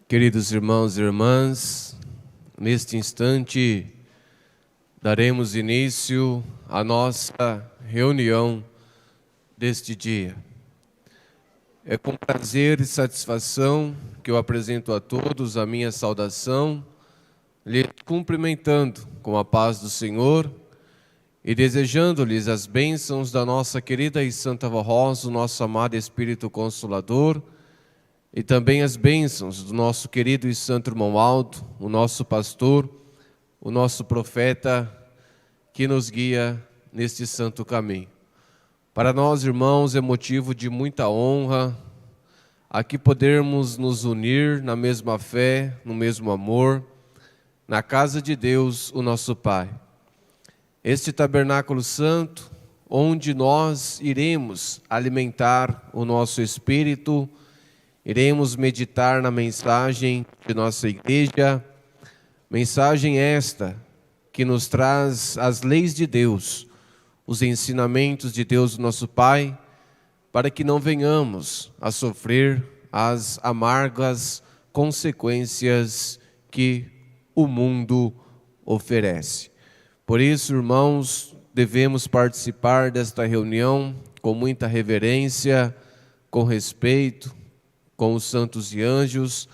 Queridos irmãos e irmãs, neste instante daremos início à nossa reunião deste dia. É com prazer e satisfação que eu apresento a todos a minha saudação, lhes cumprimentando com a paz do Senhor e desejando-lhes as bênçãos da nossa querida e Santa Vó Rosa, o nosso amado Espírito Consolador, e também as bênçãos do nosso querido e santo irmão Aldo, o nosso pastor, o nosso profeta, que nos guia neste santo caminho. Para nós, irmãos, é motivo de muita honra aqui podermos nos unir na mesma fé, no mesmo amor, na casa de Deus, o nosso Pai. Este tabernáculo santo, onde nós iremos alimentar o nosso espírito, iremos meditar na mensagem de nossa igreja, mensagem esta que nos traz as leis de Deus, os ensinamentos de Deus, nosso Pai, para que não venhamos a sofrer as amargas consequências que o mundo oferece. Por isso, irmãos, devemos participar desta reunião com muita reverência, com respeito, com os santos e anjos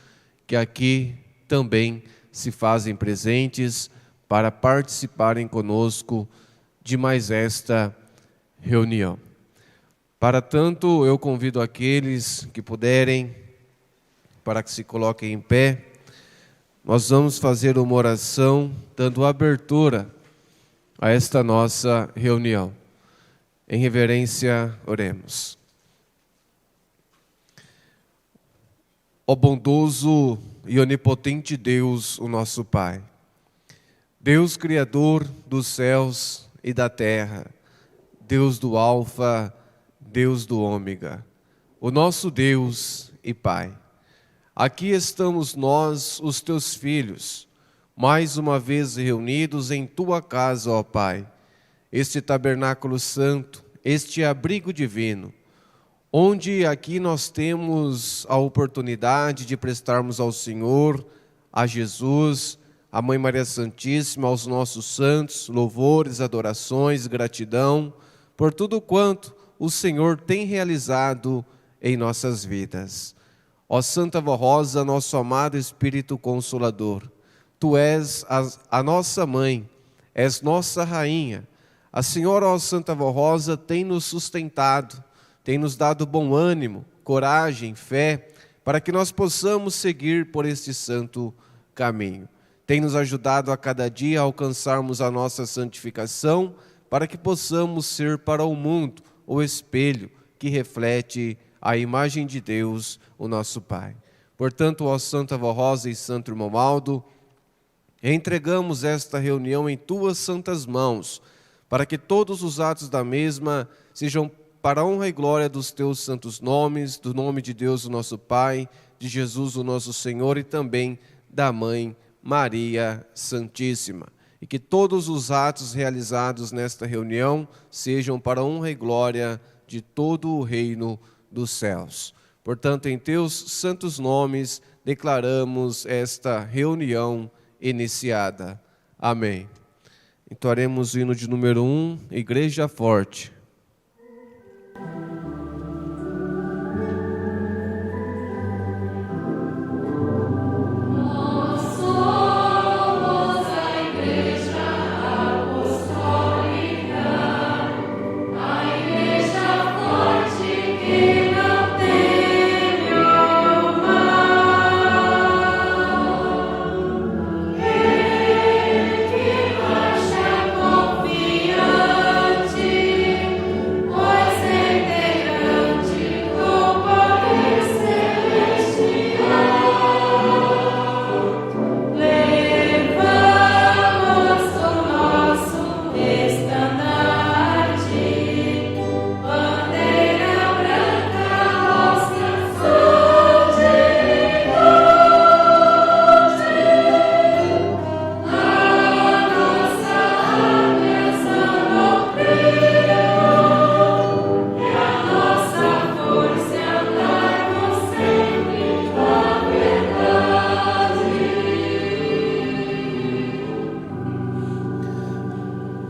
que aqui também se fazem presentes para participarem conosco de mais esta reunião. Para tanto, eu convido aqueles que puderem para que se coloquem em pé. Nós vamos fazer uma oração dando abertura a esta nossa reunião. Em reverência, oremos. Ó bondoso e onipotente Deus, o nosso Pai, Deus Criador dos céus e da terra, Deus do Alfa, Deus do Ômega, o nosso Deus e Pai. Aqui estamos nós, os teus filhos, mais uma vez reunidos em tua casa, ó Pai, este tabernáculo santo, este abrigo divino, onde aqui nós temos a oportunidade de prestarmos ao Senhor, a Jesus, a Mãe Maria Santíssima, aos nossos santos, louvores, adorações, gratidão, por tudo quanto o Senhor tem realizado em nossas vidas. Ó Santa Vó Rosa, nosso amado Espírito Consolador, Tu és a nossa Mãe, és nossa Rainha. A Senhora, ó Santa Vó Rosa, tem nos sustentado, tem nos dado bom ânimo, coragem, fé, para que nós possamos seguir por este santo caminho. Tem nos ajudado a cada dia a alcançarmos a nossa santificação, para que possamos ser para o mundo o espelho que reflete a imagem de Deus, o nosso Pai. Portanto, ó Santa Vó Rosa e Santo Irmão Aldo, entregamos esta reunião em Tuas santas mãos, para que todos os atos da mesma sejam para a honra e glória dos Teus santos nomes, do nome de Deus, o nosso Pai, de Jesus, o nosso Senhor, e também da Mãe Maria Santíssima. E que todos os atos realizados nesta reunião sejam para a honra e glória de todo o reino dos céus. Portanto, em Teus santos nomes, declaramos esta reunião iniciada. Amém. Entoaremos o hino de número 1, Igreja Forte. Confiante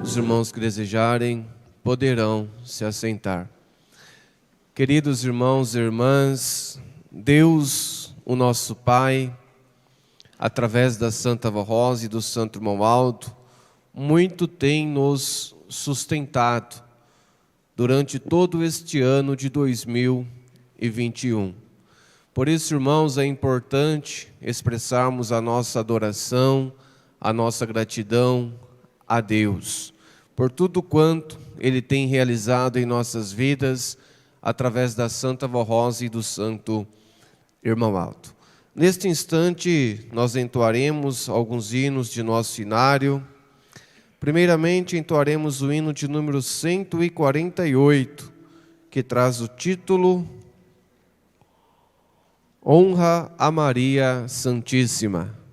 Os irmãos que desejarem poderão se assentar. Queridos irmãos e irmãs, Deus, o nosso Pai, através da Santa Avó Rosa e do Santo Irmão Aldo, muito tem nos sustentado durante todo este ano de 2021. Por isso, irmãos, é importante expressarmos a nossa adoração, a nossa gratidão a Deus, por tudo quanto Ele tem realizado em nossas vidas, através da Santa Avó Rosa e do Santo Irmão Aldo. Neste instante, nós entoaremos alguns hinos de nosso inário. Primeiramente, entoaremos o hino de número 148, que traz o título Honra a Maria Santíssima.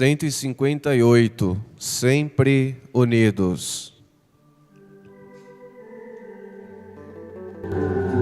Cento e 58, sempre unidos. Sempre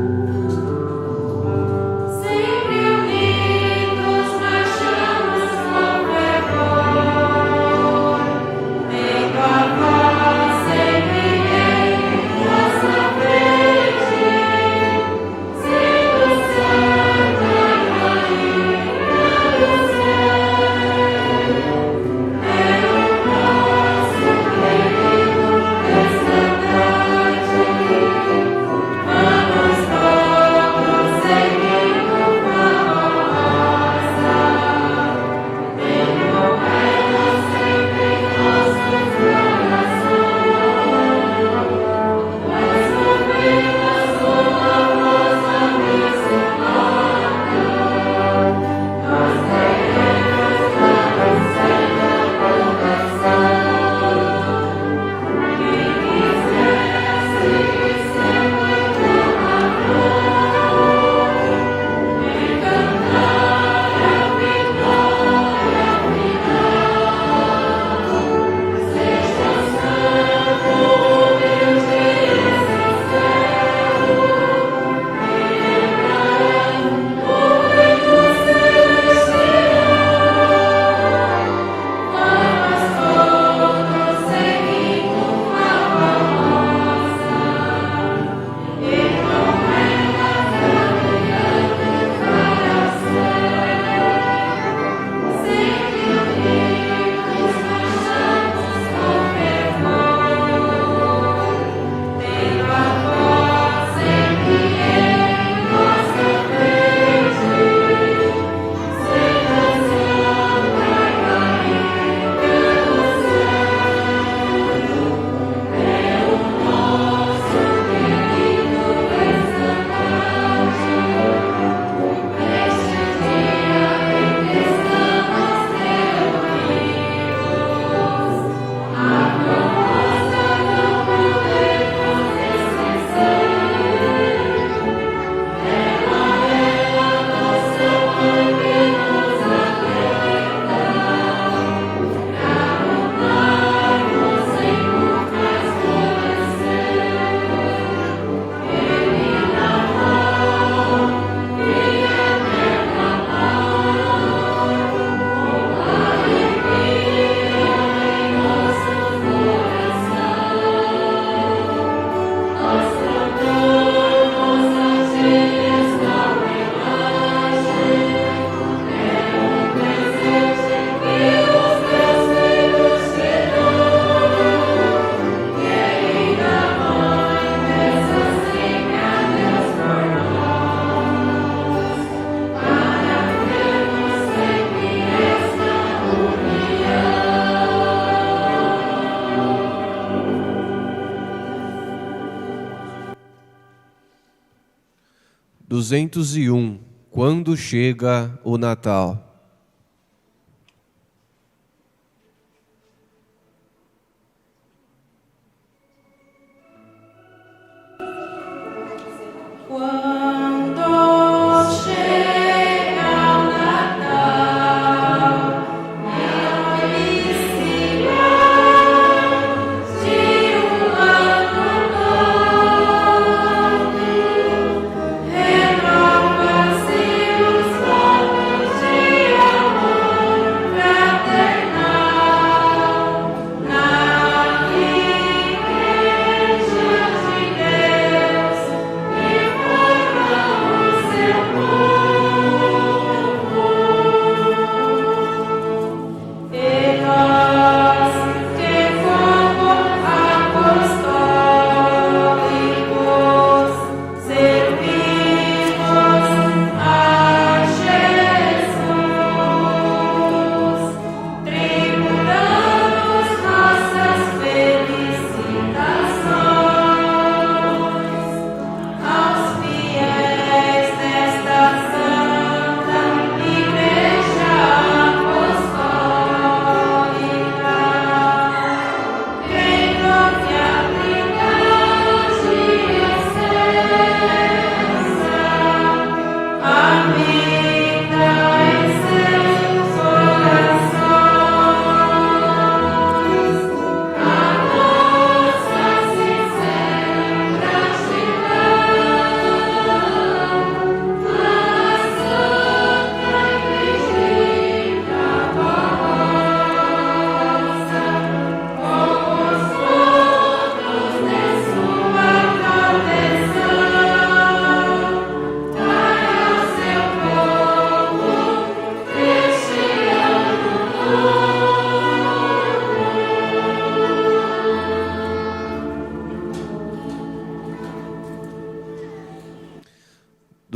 201. Quando chega o Natal?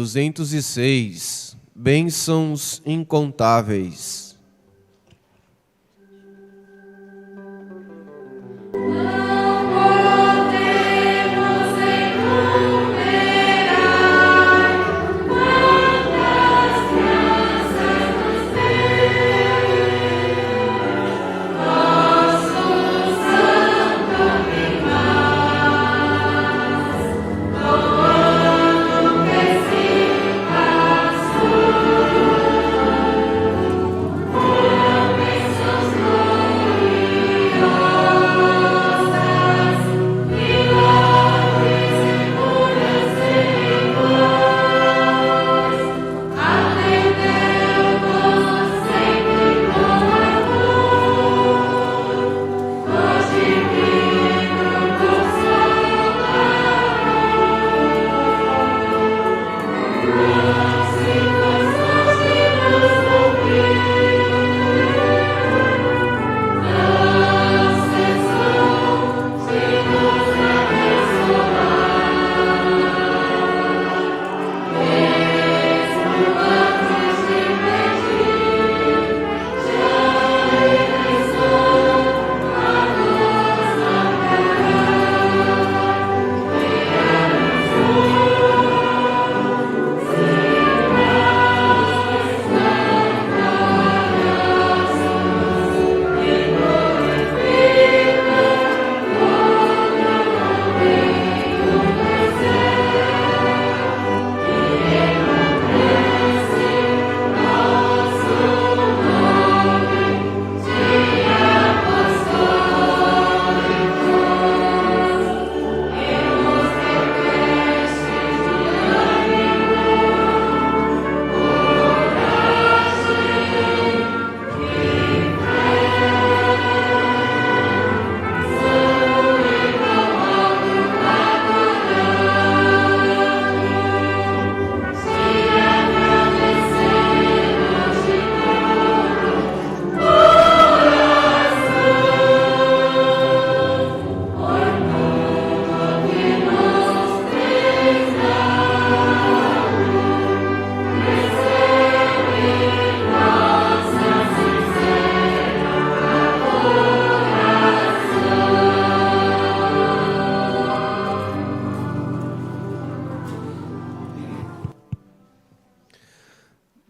Duzentos e seis. Bênçãos incontáveis.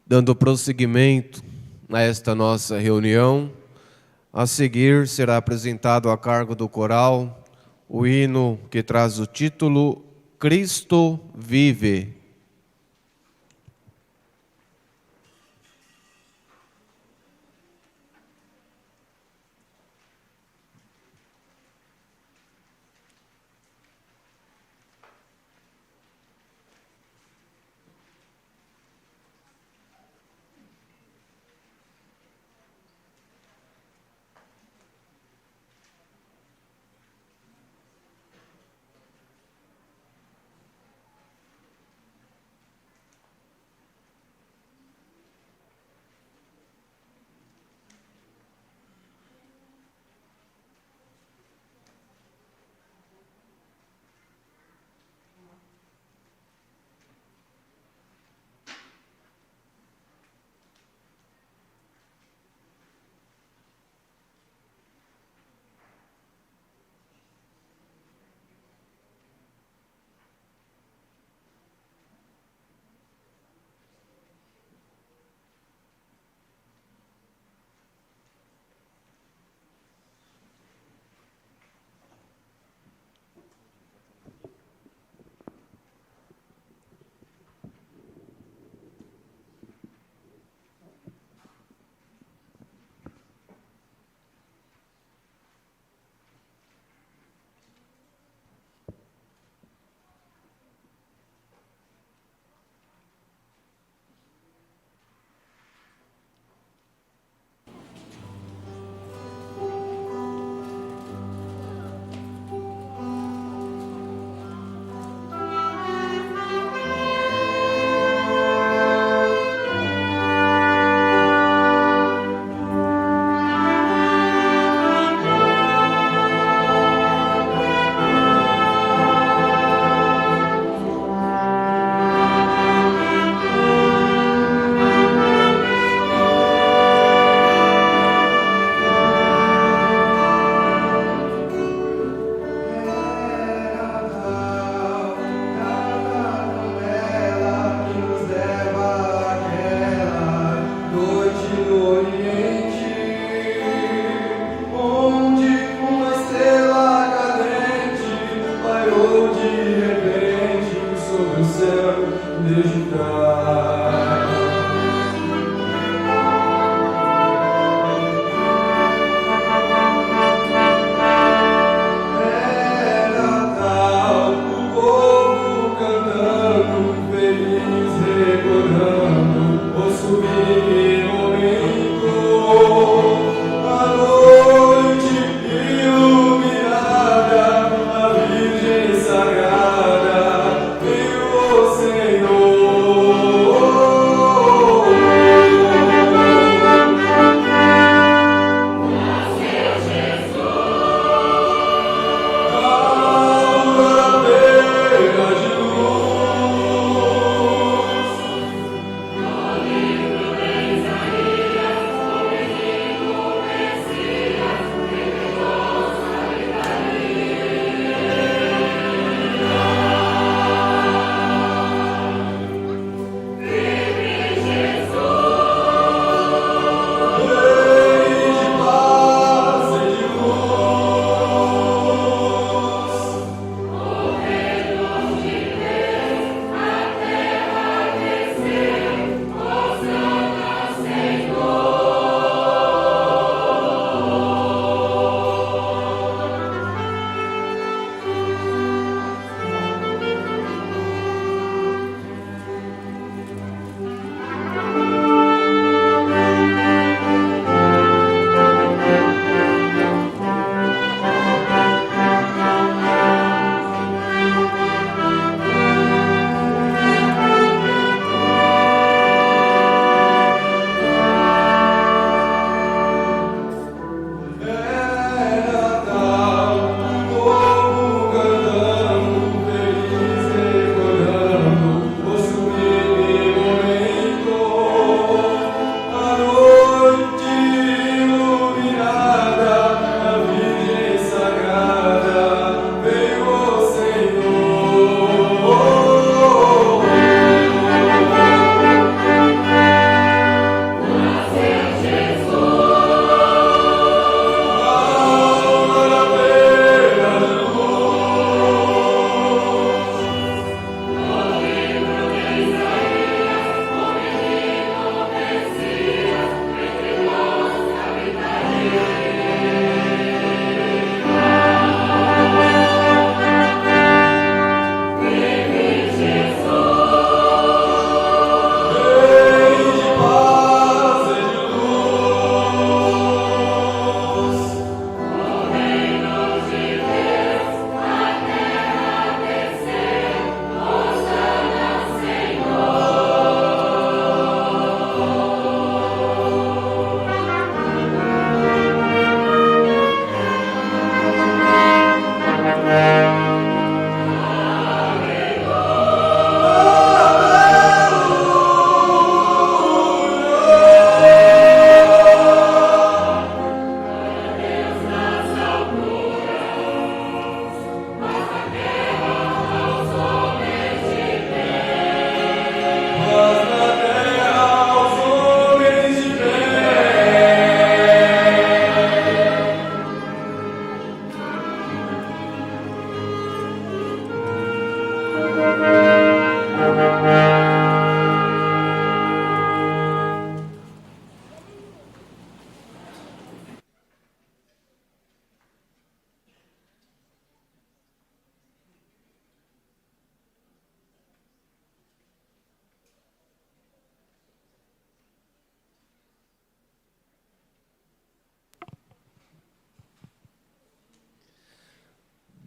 Dando prosseguimento a esta nossa reunião, a seguir será apresentado a cargo do coral o hino que traz o título Cristo Vive.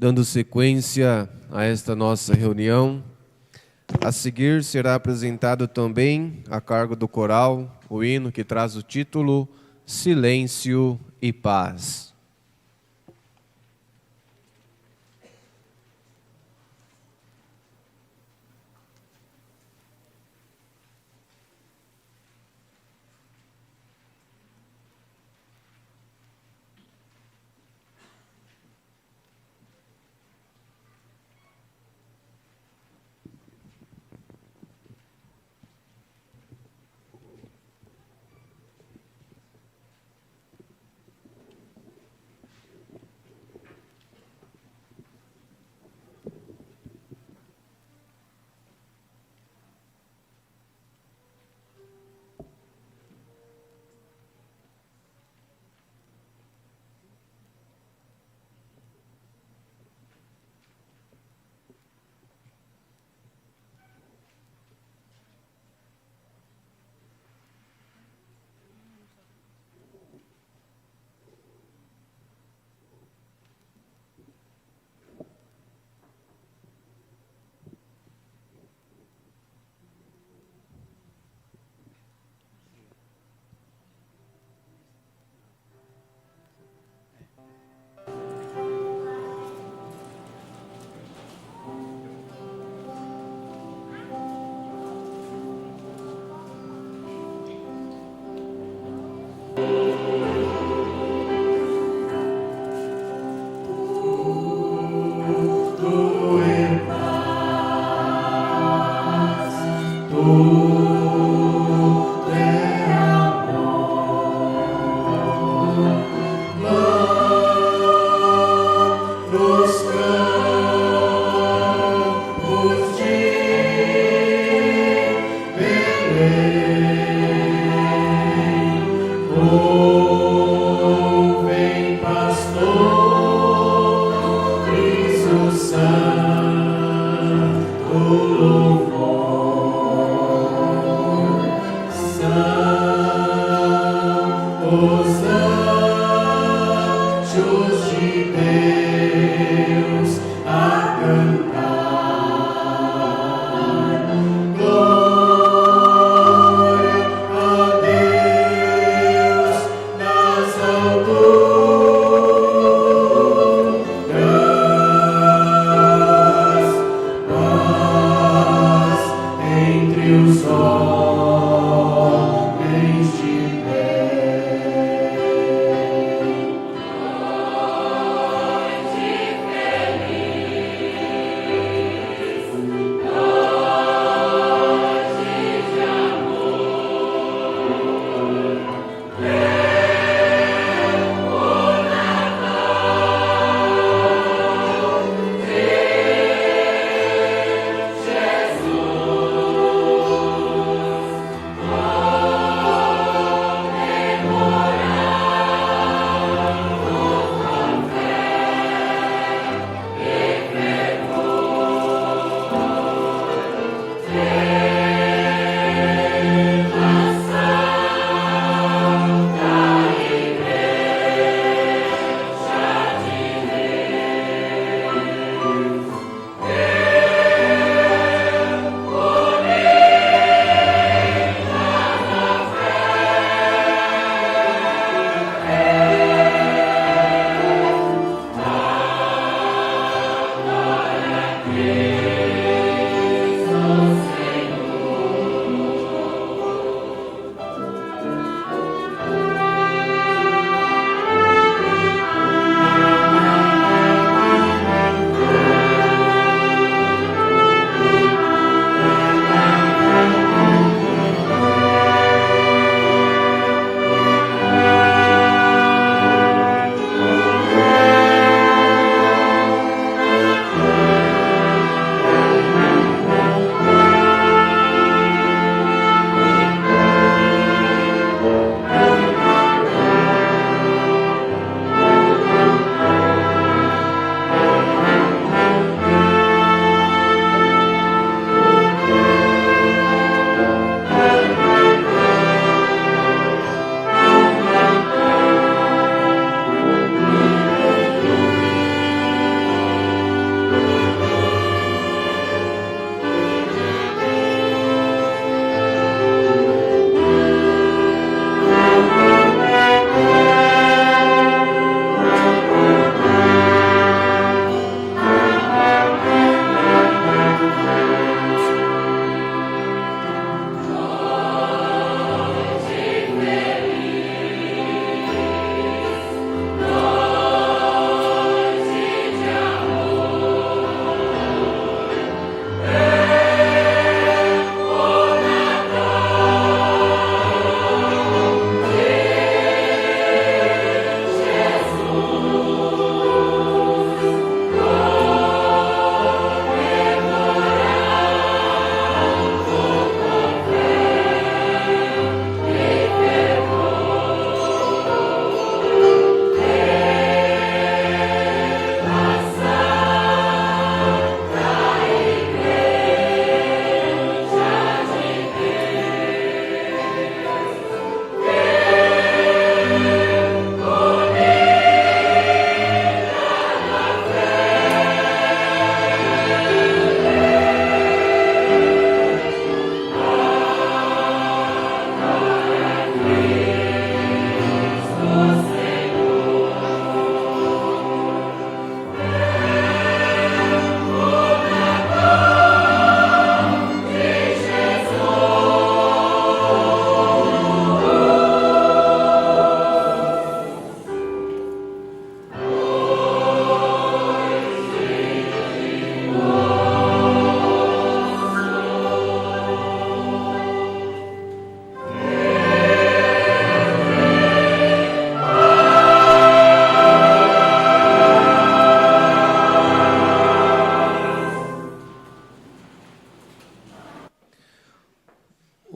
Dando sequência a esta nossa reunião, a seguir será apresentado também, a cargo do coral, o hino que traz o título Silêncio e Paz.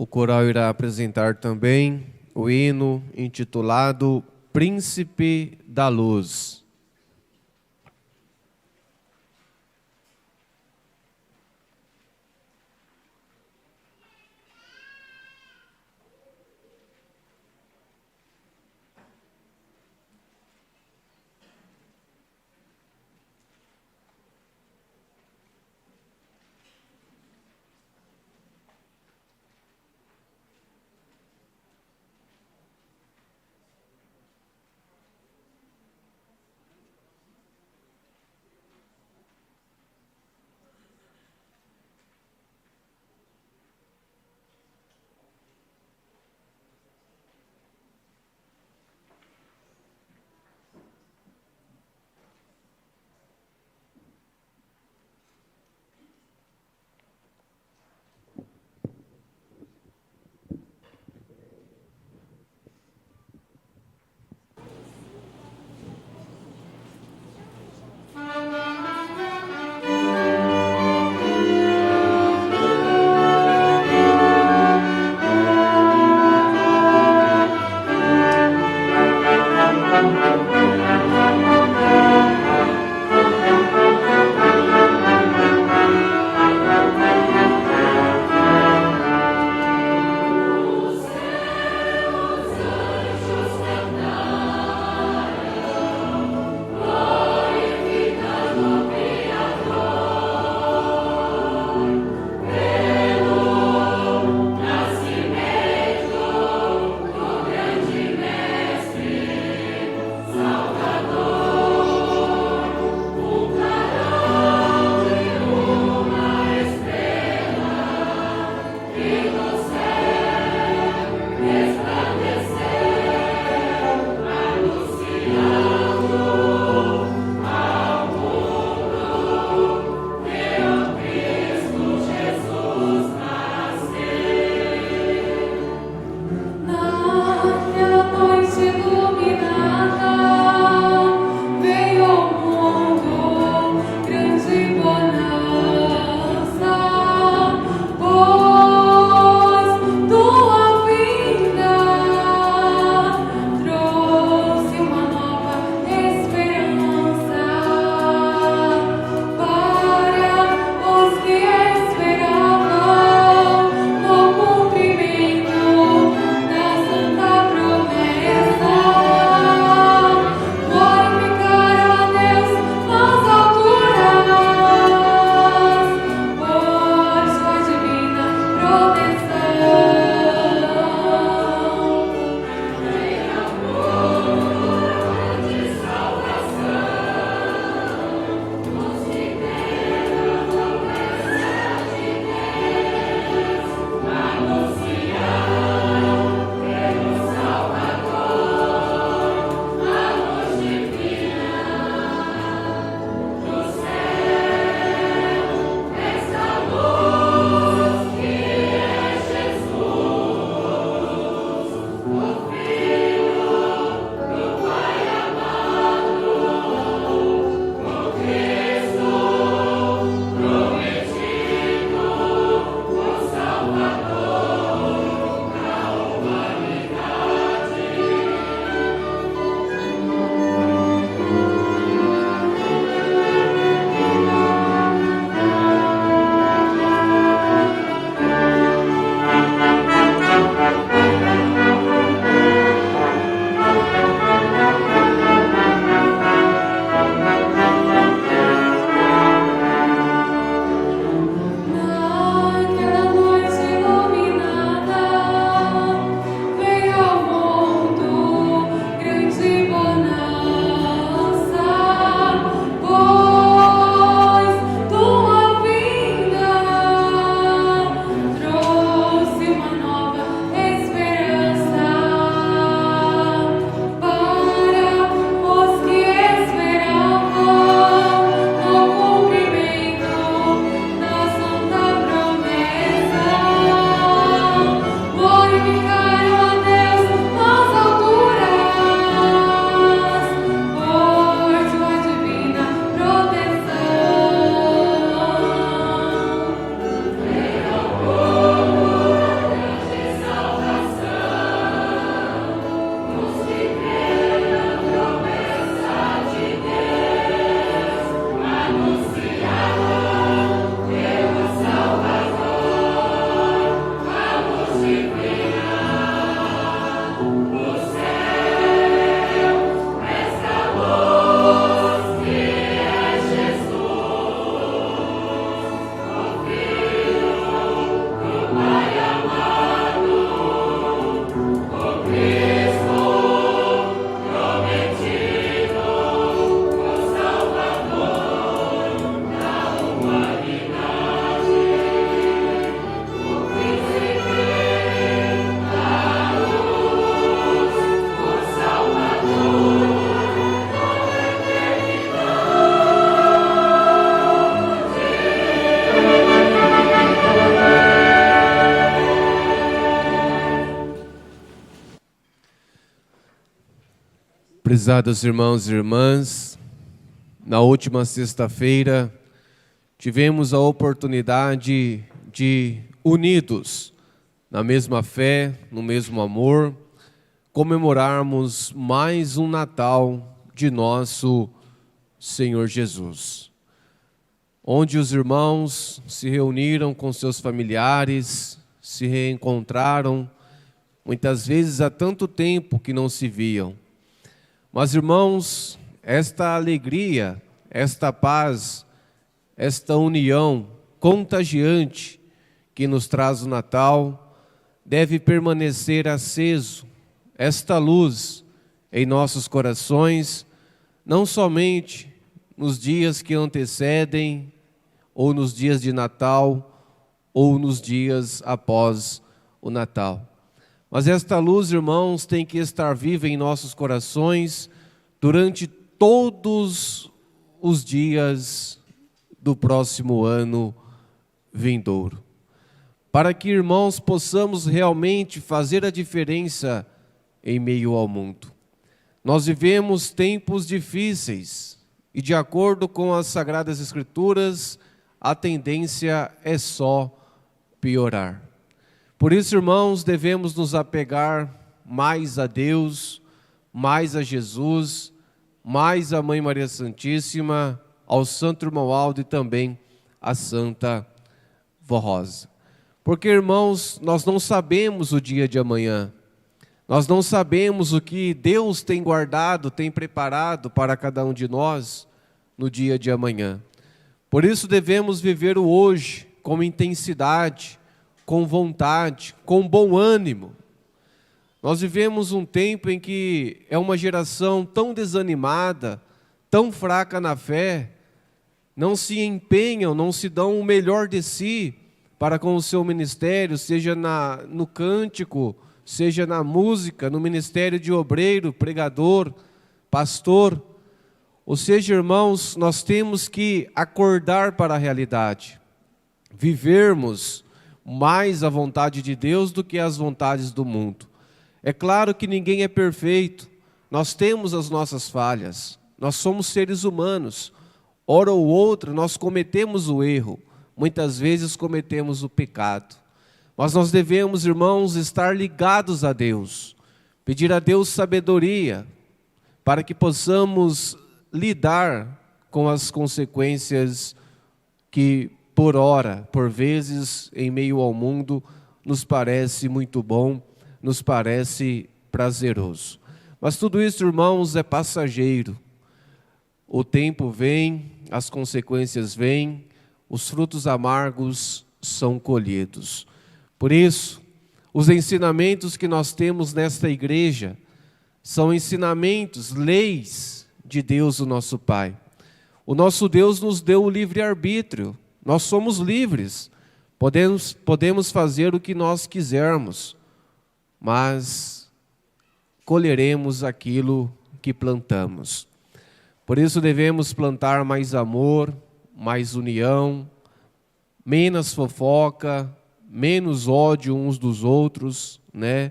O coral irá apresentar também o hino intitulado Príncipe da Luz. Prezados irmãos e irmãs, na última sexta-feira tivemos a oportunidade de, unidos na mesma fé, no mesmo amor, comemorarmos mais um Natal de nosso Senhor Jesus, onde os irmãos se reuniram com seus familiares, se reencontraram, muitas vezes há tanto tempo que não se viam. Mas, irmãos, esta alegria, esta paz, esta união contagiante que nos traz o Natal, deve permanecer aceso, esta luz em nossos corações, não somente nos dias que antecedem, ou nos dias de Natal, ou nos dias após o Natal. Mas esta luz, irmãos, tem que estar viva em nossos corações durante todos os dias do próximo ano vindouro. Para que, irmãos, possamos realmente fazer a diferença em meio ao mundo. Nós vivemos tempos difíceis e, de acordo com as Sagradas Escrituras, a tendência é só piorar. Por isso, irmãos, devemos nos apegar mais a Deus, mais a Jesus, mais a Mãe Maria Santíssima, ao Santo Irmão Aldo e também à Santa Vó Rosa. Porque, irmãos, nós não sabemos o dia de amanhã, nós não sabemos o que Deus tem guardado, tem preparado para cada um de nós no dia de amanhã. Por isso devemos viver o hoje com intensidade, com vontade, com bom ânimo. Nós vivemos um tempo em que é uma geração tão desanimada, tão fraca na fé, não se empenham, não se dão o melhor de si para com o seu ministério, seja no cântico, seja na música, no ministério de obreiro, pregador, pastor. Ou seja, irmãos, nós temos que acordar para a realidade, vivermos mais a vontade de Deus do que as vontades do mundo. É claro que ninguém é perfeito, nós temos as nossas falhas, nós somos seres humanos, hora ou outra nós cometemos o erro, muitas vezes cometemos o pecado, mas nós devemos, irmãos, estar ligados a Deus, pedir a Deus sabedoria, para que possamos lidar com as consequências que por hora, por vezes, em meio ao mundo, nos parece muito bom, nos parece prazeroso. Mas tudo isso, irmãos, é passageiro. O tempo vem, as consequências vêm, os frutos amargos são colhidos. Por isso, os ensinamentos que nós temos nesta igreja são ensinamentos, leis de Deus, o nosso Pai. O nosso Deus nos deu o livre-arbítrio. Nós somos livres, podemos fazer o que nós quisermos, mas colheremos aquilo que plantamos. Por isso devemos plantar mais amor, mais união, menos fofoca, menos ódio uns dos outros, né?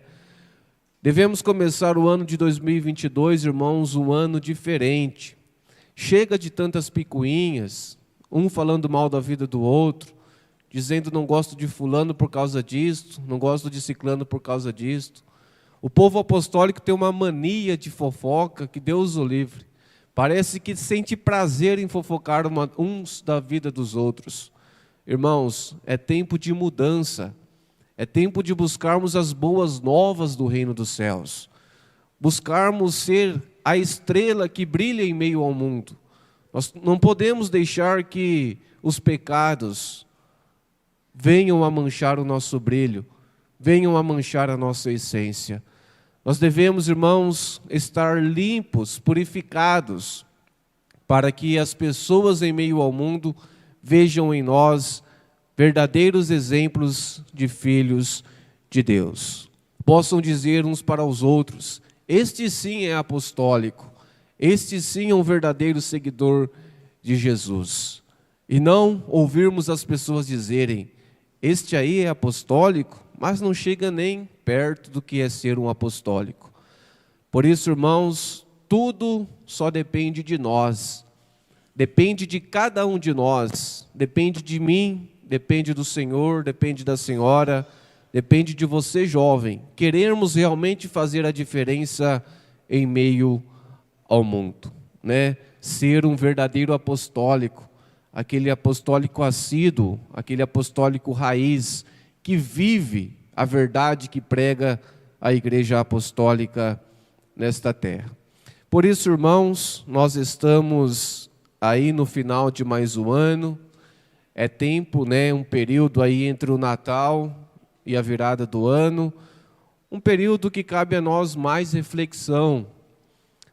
Devemos começar o ano de 2022, irmãos, um ano diferente. Chega de tantas picuinhas, um falando mal da vida do outro, dizendo não gosto de fulano por causa disto, não gosto de ciclano por causa disto. O povo apostólico tem uma mania de fofoca, que Deus o livre. Parece que sente prazer em fofocar uns da vida dos outros. Irmãos, é tempo de mudança, é tempo de buscarmos as boas novas do reino dos céus, buscarmos ser a estrela que brilha em meio ao mundo. Nós não podemos deixar que os pecados venham a manchar o nosso brilho, venham a manchar a nossa essência. Nós devemos, irmãos, estar limpos, purificados, para que as pessoas em meio ao mundo vejam em nós verdadeiros exemplos de filhos de Deus. Possam dizer uns para os outros, este sim é apostólico, este sim é um verdadeiro seguidor de Jesus. E não ouvirmos as pessoas dizerem, este aí é apostólico, mas não chega nem perto do que é ser um apostólico. Por isso, irmãos, tudo só depende de nós. Depende de cada um de nós. Depende de mim, depende do Senhor, depende da senhora, depende de você, jovem. Queremos realmente fazer a diferença em meio ao mundo, né? Ser um verdadeiro apostólico, aquele apostólico assíduo, aquele apostólico raiz, que vive a verdade que prega a Igreja Apostólica nesta terra. Por isso, irmãos, nós estamos aí no final de mais um ano. É tempo, né, um período aí entre o Natal e a virada do ano, um período que cabe a nós mais reflexão,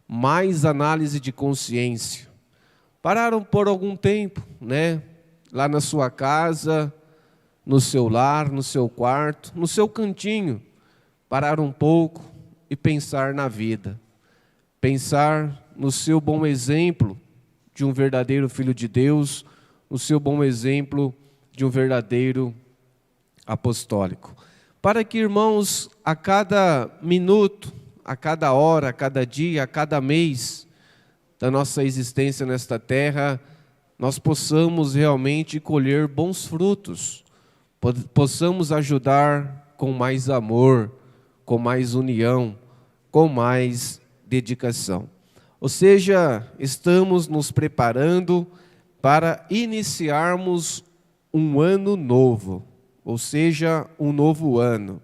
mais análise de consciência. Pararam por algum tempo, né, lá na sua casa, no seu lar, no seu quarto, no seu cantinho, parar um pouco e pensar na vida. Pensar no seu bom exemplo de um verdadeiro filho de Deus, no seu bom exemplo de um verdadeiro apostólico. Para que, irmãos, a cada minuto, a cada hora, a cada dia, a cada mês da nossa existência nesta terra, nós possamos realmente colher bons frutos, possamos ajudar com mais amor, com mais união, com mais dedicação. Ou seja, estamos nos preparando para iniciarmos um ano novo, ou seja, um novo ano.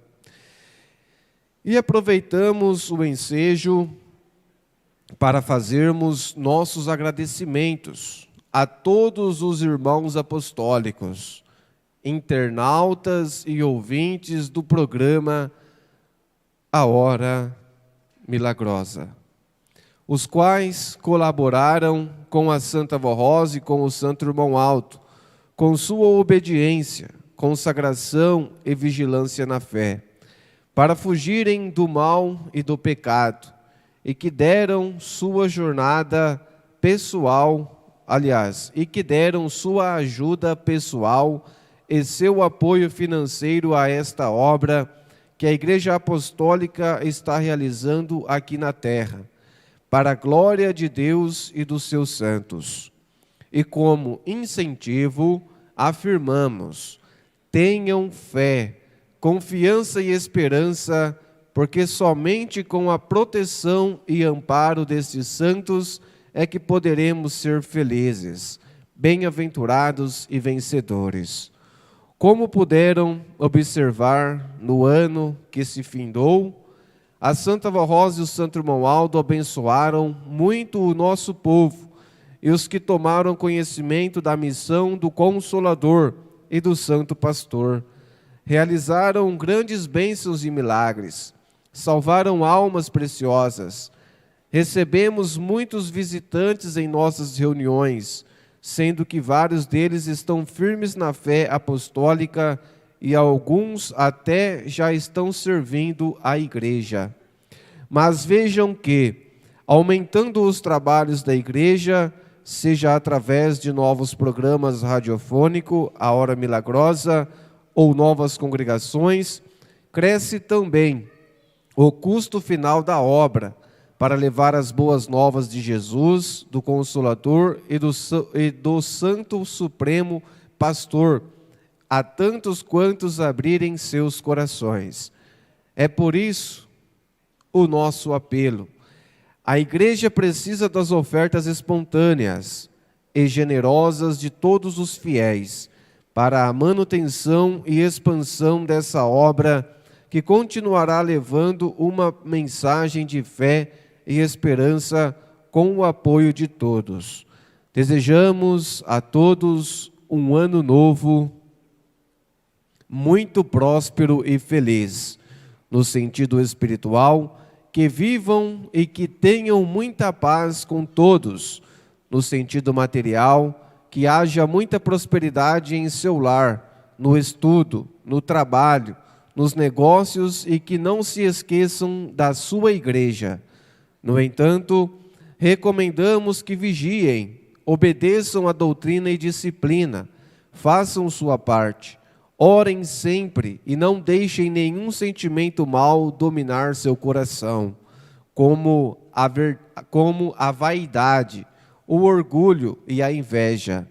E aproveitamos o ensejo para fazermos nossos agradecimentos a todos os irmãos apostólicos, internautas e ouvintes do programa A Hora Milagrosa, os quais colaboraram com a Santa Vó Rosa e com o Santo Irmão Alto, com sua obediência, consagração e vigilância na fé, para fugirem do mal e do pecado, e que deram sua jornada pessoal, e que deram sua ajuda pessoal e seu apoio financeiro a esta obra que a Igreja Apostólica está realizando aqui na terra, para a glória de Deus e dos seus santos. E como incentivo, afirmamos: tenham fé, confiança e esperança, porque somente com a proteção e amparo destes santos é que poderemos ser felizes, bem-aventurados e vencedores. Como puderam observar no ano que se findou, a Santa Vó Rosa e o Santo Irmão Aldo abençoaram muito o nosso povo e os que tomaram conhecimento da missão do Consolador e do Santo Pastor. Realizaram grandes bênçãos e milagres, salvaram almas preciosas. Recebemos muitos visitantes em nossas reuniões, sendo que vários deles estão firmes na fé apostólica e alguns até já estão servindo a Igreja. Mas vejam que, aumentando os trabalhos da Igreja, seja através de novos programas radiofônicos, a Hora Milagrosa, ou novas congregações, cresce também o custo final da obra, para levar as boas novas de Jesus, do Consolador e do Santo Supremo Pastor, a tantos quantos abrirem seus corações. É por isso o nosso apelo. A Igreja precisa das ofertas espontâneas e generosas de todos os fiéis, para a manutenção e expansão dessa obra, que continuará levando uma mensagem de fé e esperança com o apoio de todos. Desejamos a todos um ano novo muito próspero e feliz, no sentido espiritual, que vivam e que tenham muita paz com todos, no sentido material, que haja muita prosperidade em seu lar, no estudo, no trabalho, nos negócios e que não se esqueçam da sua igreja. No entanto, recomendamos que vigiem, obedeçam a doutrina e disciplina, façam sua parte, orem sempre e não deixem nenhum sentimento mau dominar seu coração, como como a vaidade, o orgulho e a inveja.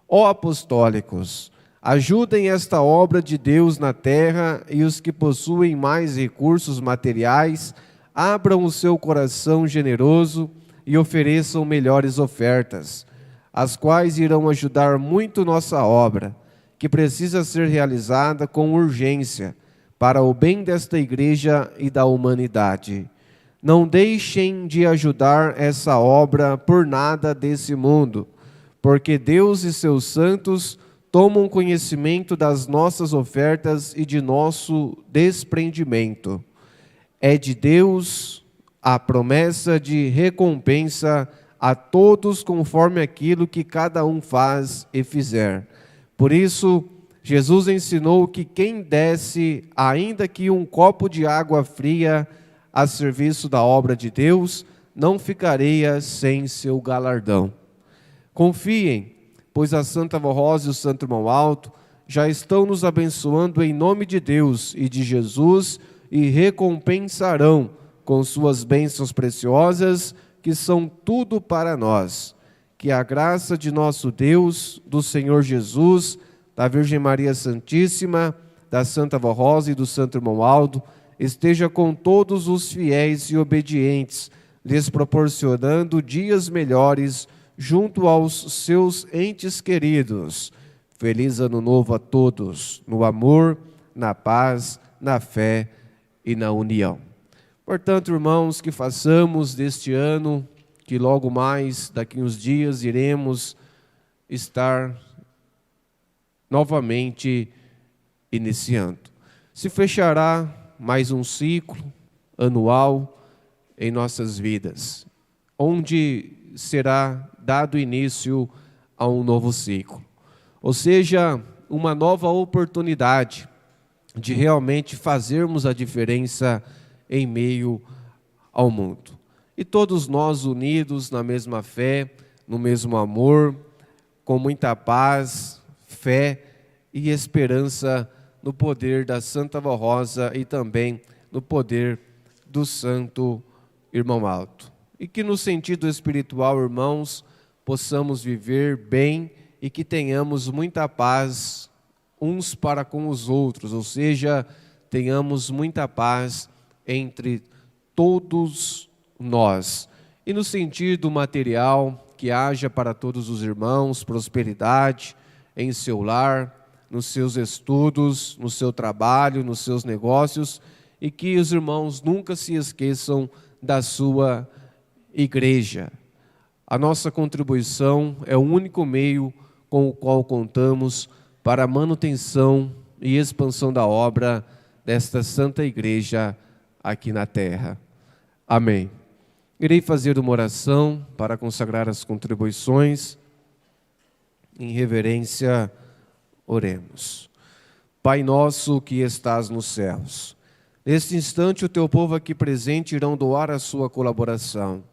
Ó apostólicos, ajudem esta obra de Deus na terra, e os que possuem mais recursos materiais, abram o seu coração generoso e ofereçam melhores ofertas, as quais irão ajudar muito nossa obra, que precisa ser realizada com urgência, para o bem desta igreja e da humanidade. Não deixem de ajudar essa obra por nada desse mundo, porque Deus e seus santos tomam conhecimento das nossas ofertas e de nosso desprendimento. É de Deus a promessa de recompensa a todos conforme aquilo que cada um faz e fizer. Por isso, Jesus ensinou que quem desse, ainda que um copo de água fria, a serviço da obra de Deus, não ficaria sem seu galardão. Confiem, pois a Santa Vó Rosa e o Santo Irmão Alto já estão nos abençoando em nome de Deus e de Jesus, e recompensarão com suas bênçãos preciosas, que são tudo para nós. Que a graça de nosso Deus, do Senhor Jesus, da Virgem Maria Santíssima, da Santa Vó Rosa e do Santo Irmão Aldo, esteja com todos os fiéis e obedientes, lhes proporcionando dias melhores junto aos seus entes queridos. Feliz Ano Novo a todos, no amor, na paz, na fé e na união. Portanto, irmãos, que façamos deste ano, que logo mais, daqui uns dias, iremos estar novamente iniciando. Se fechará mais um ciclo anual em nossas vidas, onde será dado início a um novo ciclo. Ou seja, uma nova oportunidade de realmente fazermos a diferença em meio ao mundo. E todos nós unidos na mesma fé, no mesmo amor, com muita paz, fé e esperança no poder da Santa Vó Rosa e também no poder do Santo Irmão Alto. E que no sentido espiritual, irmãos, possamos viver bem e que tenhamos muita paz uns para com os outros, ou seja, tenhamos muita paz entre todos nós. E no sentido material, que haja para todos os irmãos prosperidade em seu lar, nos seus estudos, no seu trabalho, nos seus negócios, e que os irmãos nunca se esqueçam da sua igreja. A nossa contribuição é o único meio com o qual contamos para a manutenção e expansão da obra desta Santa Igreja aqui na terra. Amém. Irei fazer uma oração para consagrar as contribuições. Em reverência, oremos. Pai nosso que estás nos céus, neste instante o teu povo aqui presente irão doar a sua colaboração,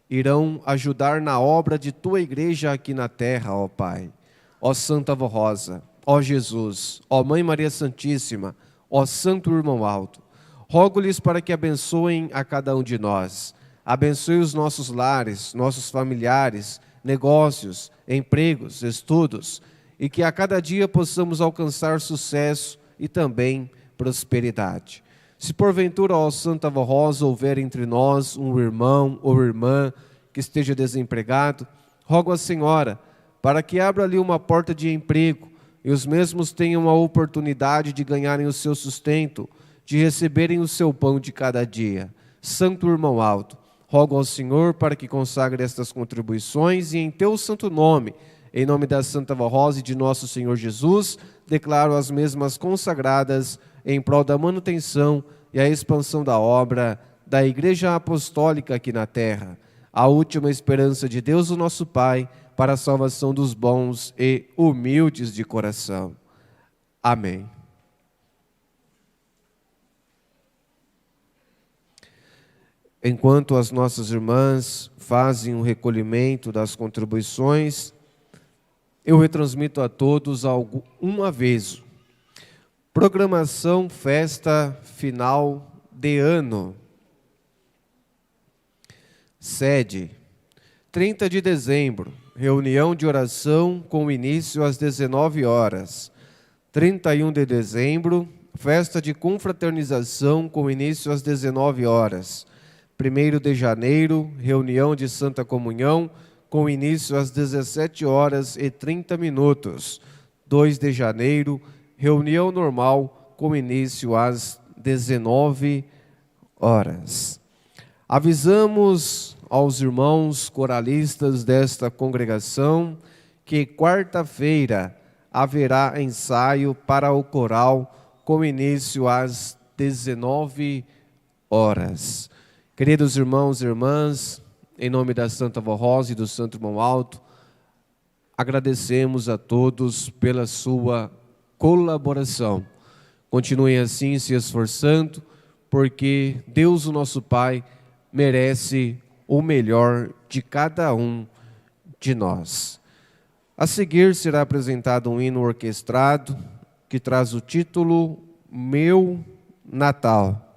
irão ajudar na obra de tua igreja aqui na terra, ó Pai. Ó Santa Vó Rosa, ó Jesus, ó Mãe Maria Santíssima, ó Santo Irmão Alto, rogo-lhes para que abençoem a cada um de nós, abençoe os nossos lares, nossos familiares, negócios, empregos, estudos, e que a cada dia possamos alcançar sucesso e também prosperidade. Se porventura, ó Santa Vó Rosa, houver entre nós um irmão ou irmã que esteja desempregado, rogo à Senhora para que abra ali uma porta de emprego e os mesmos tenham a oportunidade de ganharem o seu sustento, de receberem o seu pão de cada dia. Santo Irmão Alto, rogo ao Senhor para que consagre estas contribuições e em teu santo nome, em nome da Santa Vó Rosa e de nosso Senhor Jesus, declaro as mesmas consagradas em prol da manutenção e a expansão da obra da Igreja Apostólica aqui na terra, a última esperança de Deus, o nosso Pai, para a salvação dos bons e humildes de coração. Amém. Enquanto as nossas irmãs fazem o recolhimento das contribuições, eu retransmito a todos um aviso. Programação festa final de ano. Sede. 30 de dezembro, reunião de oração com início às 19 horas. 31 de dezembro, festa de confraternização com início às 19 horas. 1º de janeiro, reunião de Santa Comunhão com início às 17 horas e 30 minutos. 2 de janeiro, reunião normal com início às 19 horas. Avisamos aos irmãos coralistas desta congregação que quarta-feira haverá ensaio para o coral com início às 19 horas. Queridos irmãos e irmãs, em nome da Santa Vó Rosa e do Santo Irmão Alto, agradecemos a todos pela sua colaboração. Continuem assim se esforçando, porque Deus, o nosso Pai, merece o melhor de cada um de nós. A seguir será apresentado um hino orquestrado que traz o título Meu Natal.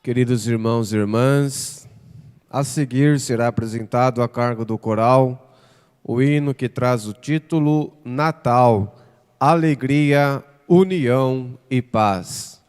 Queridos irmãos e irmãs, a seguir será apresentado a cargo do coral o hino que traz o título Natal, Alegria, União e Paz.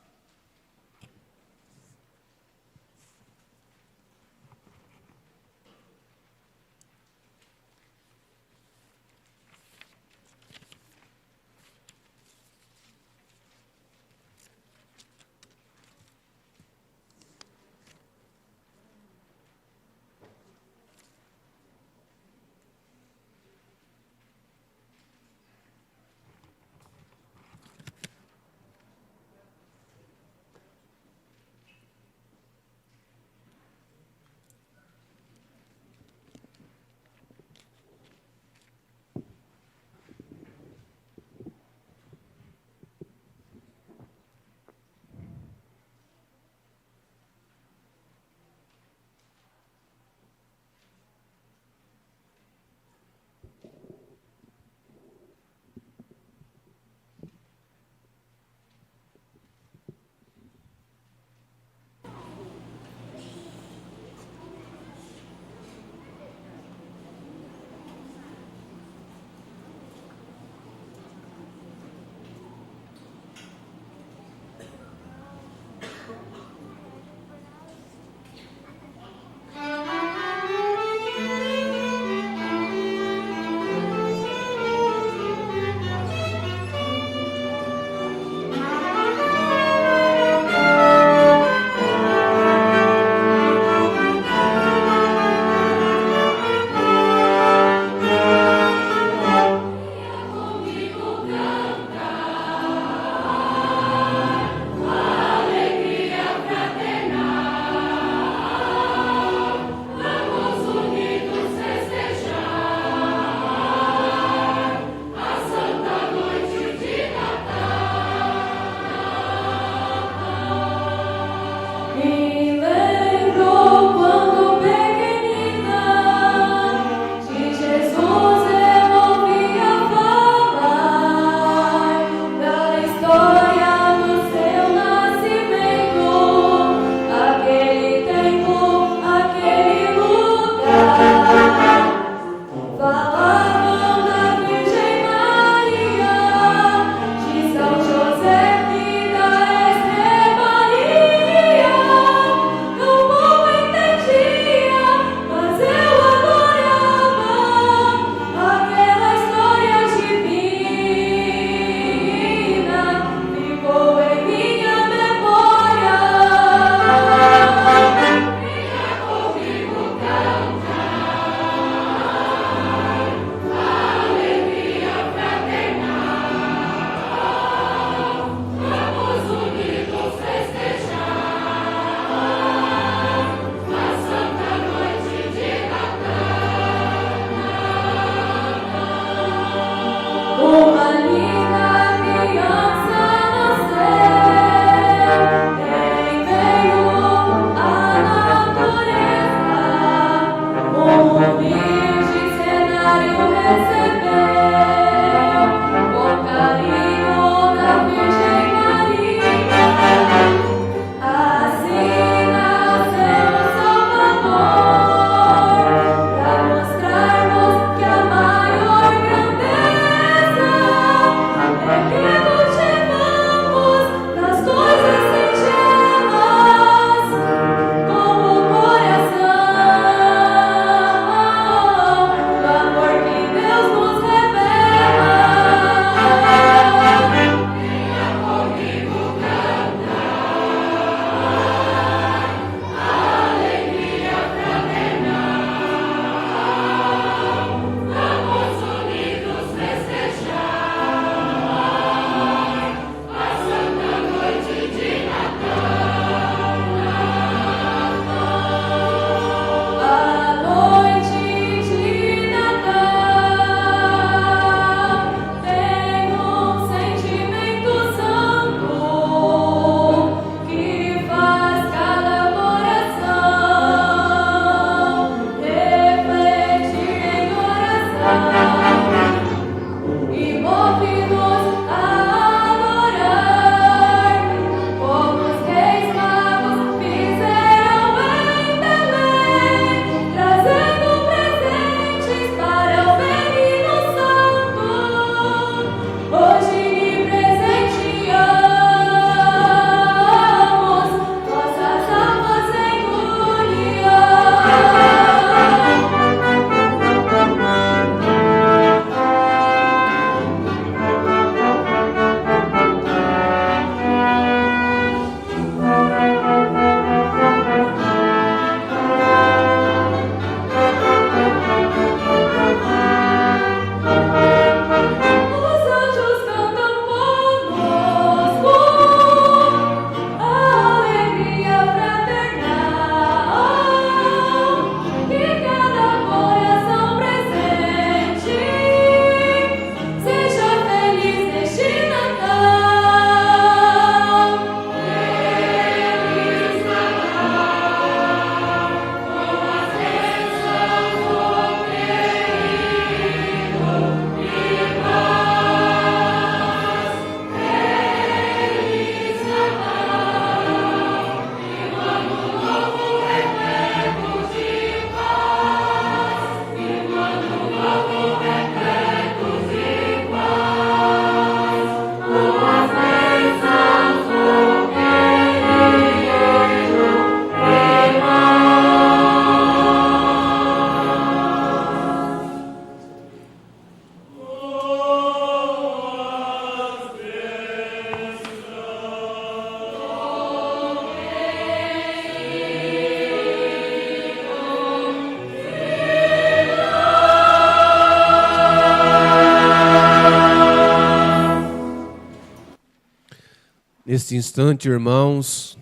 Neste instante, irmãos,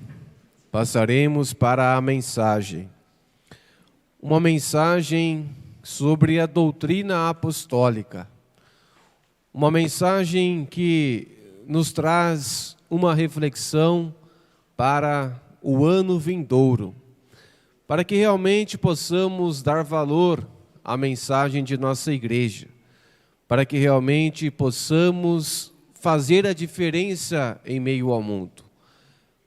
passaremos para a mensagem. Uma mensagem sobre a doutrina apostólica. Uma mensagem que nos traz uma reflexão para o ano vindouro, para que realmente possamos dar valor à mensagem de nossa igreja, para que realmente possamos fazer a diferença em meio ao mundo,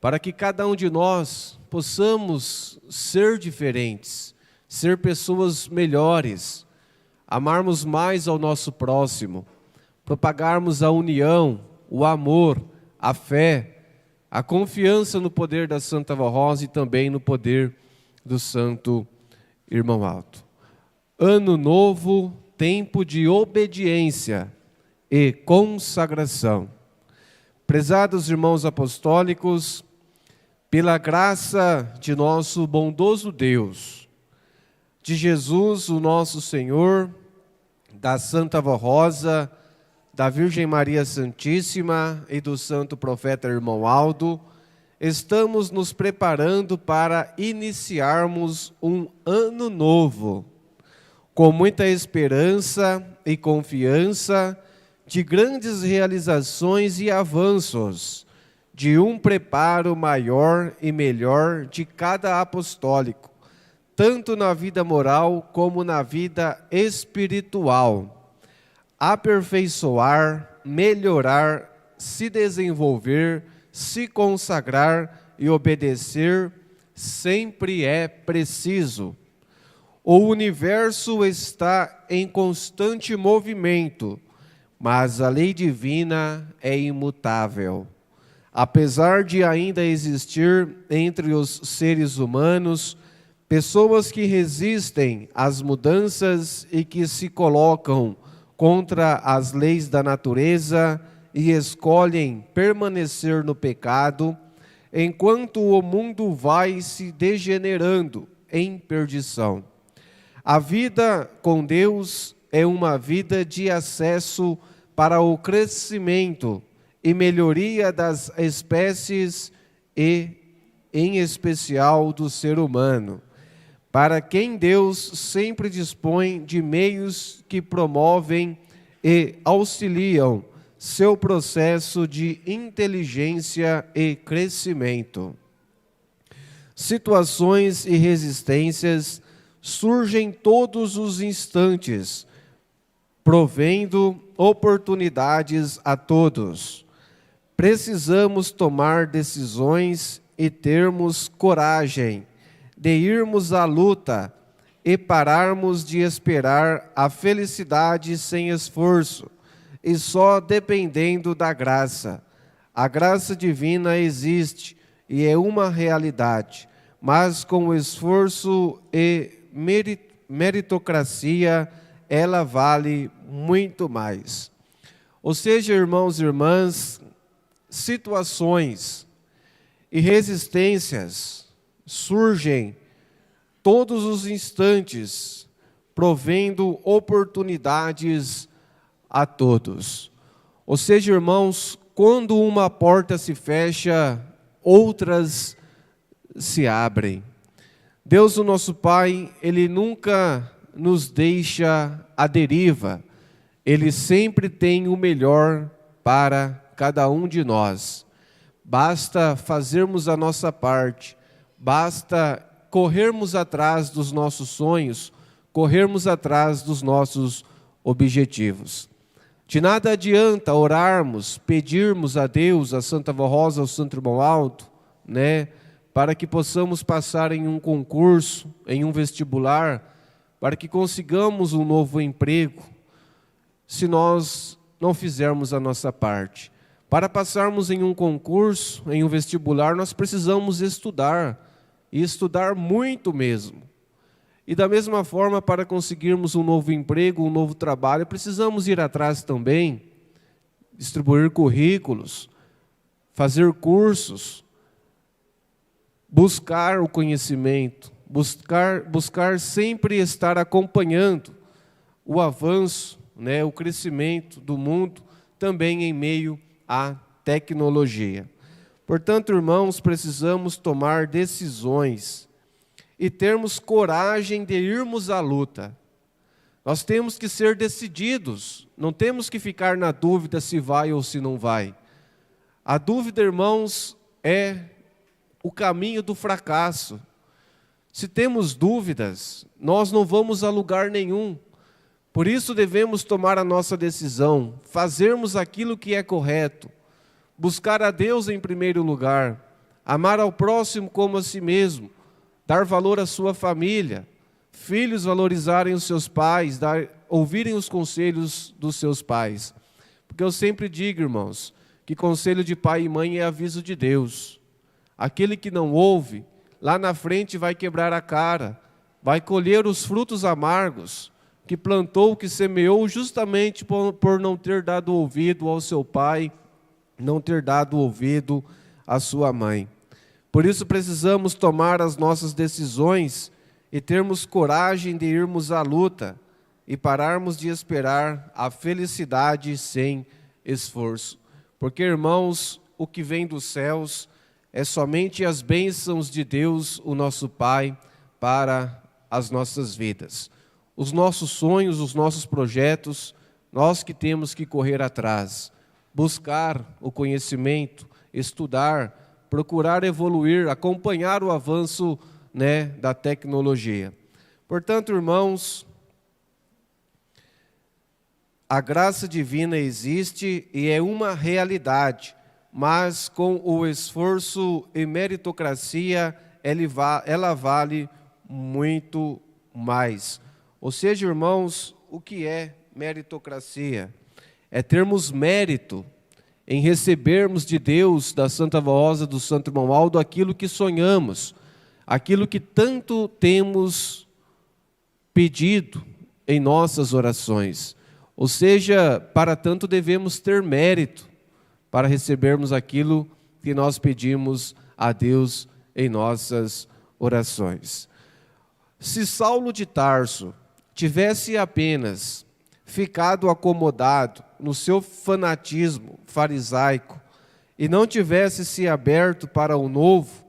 para que cada um de nós possamos ser diferentes, ser pessoas melhores, amarmos mais ao nosso próximo, propagarmos a união, o amor, a fé, a confiança no poder da Santa Vó Rosa e também no poder do Santo Irmão Alto. Ano novo, tempo de obediência e consagração. Prezados irmãos apostólicos, pela graça de nosso bondoso Deus, de Jesus, o nosso Senhor, da Santa Vó Rosa, da Virgem Maria Santíssima e do Santo Profeta Irmão Aldo, estamos nos preparando para iniciarmos um ano novo, com muita esperança e confiança de grandes realizações e avanços, de um preparo maior e melhor de cada apostólico, tanto na vida moral como na vida espiritual. Aperfeiçoar, melhorar, se desenvolver, se consagrar e obedecer sempre é preciso. O universo está em constante movimento, mas a lei divina é imutável. Apesar de ainda existir entre os seres humanos pessoas que resistem às mudanças e que se colocam contra as leis da natureza e escolhem permanecer no pecado, enquanto o mundo vai se degenerando em perdição. A vida com Deus é uma vida de acesso para o crescimento e melhoria das espécies e, em especial, do ser humano, para quem Deus sempre dispõe de meios que promovem e auxiliam seu processo de inteligência e crescimento. Situações e resistências surgem todos os instantes, provendo oportunidades a todos. Precisamos tomar decisões e termos coragem de irmos à luta e pararmos de esperar a felicidade sem esforço e só dependendo da graça. A graça divina existe e é uma realidade, mas com esforço e meritocracia, ela vale muito mais. Ou seja, irmãos e irmãs, situações e resistências surgem todos os instantes, provendo oportunidades a todos. Ou seja, irmãos, quando uma porta se fecha, outras se abrem. Deus, o nosso Pai, Ele nunca nos deixa à deriva. Ele sempre tem o melhor para cada um de nós. Basta fazermos a nossa parte, basta corrermos atrás dos nossos sonhos, corrermos atrás dos nossos objetivos. De nada adianta orarmos, pedirmos a Deus, a Santa Vó Rosa, ao Santo Irmão Alto, para que possamos passar em um concurso, em um vestibular, para que consigamos um novo emprego, se nós não fizermos a nossa parte. Para passarmos em um concurso, em um vestibular, nós precisamos estudar, e estudar muito mesmo. E da mesma forma, para conseguirmos um novo emprego, um novo trabalho, precisamos ir atrás também, distribuir currículos, fazer cursos, buscar o conhecimento, buscar sempre estar acompanhando o avanço, o crescimento do mundo, também em meio à tecnologia. Portanto, irmãos, precisamos tomar decisões e termos coragem de irmos à luta. Nós temos que ser decididos, não temos que ficar na dúvida se vai ou se não vai. A dúvida, irmãos, é o caminho do fracasso. Se temos dúvidas, nós não vamos a lugar nenhum. Por isso devemos tomar a nossa decisão, fazermos aquilo que é correto, buscar a Deus em primeiro lugar, amar ao próximo como a si mesmo, dar valor à sua família, filhos valorizarem os seus pais, ouvirem os conselhos dos seus pais. Porque eu sempre digo, irmãos, que conselho de pai e mãe é aviso de Deus. Aquele que não ouve, lá na frente vai quebrar a cara, vai colher os frutos amargos, que plantou, que semeou justamente por não ter dado ouvido ao seu pai, não ter dado ouvido à sua mãe. Por isso precisamos tomar as nossas decisões e termos coragem de irmos à luta e pararmos de esperar a felicidade sem esforço. Porque, irmãos, o que vem dos céus é somente as bênçãos de Deus, o nosso Pai, para as nossas vidas. Os nossos sonhos, os nossos projetos, nós que temos que correr atrás, buscar o conhecimento, estudar, procurar evoluir, acompanhar o avanço, da tecnologia. Portanto, irmãos, a graça divina existe e é uma realidade, mas com o esforço e meritocracia, ela vale muito mais. Ou seja, irmãos, o que é meritocracia? É termos mérito em recebermos de Deus, da Santa Voz do Santo Irmão Aldo, aquilo que sonhamos, aquilo que tanto temos pedido em nossas orações. Ou seja, para tanto devemos ter mérito para recebermos aquilo que nós pedimos a Deus em nossas orações. Se Saulo de Tarso tivesse apenas ficado acomodado no seu fanatismo farisaico e não tivesse se aberto para o novo,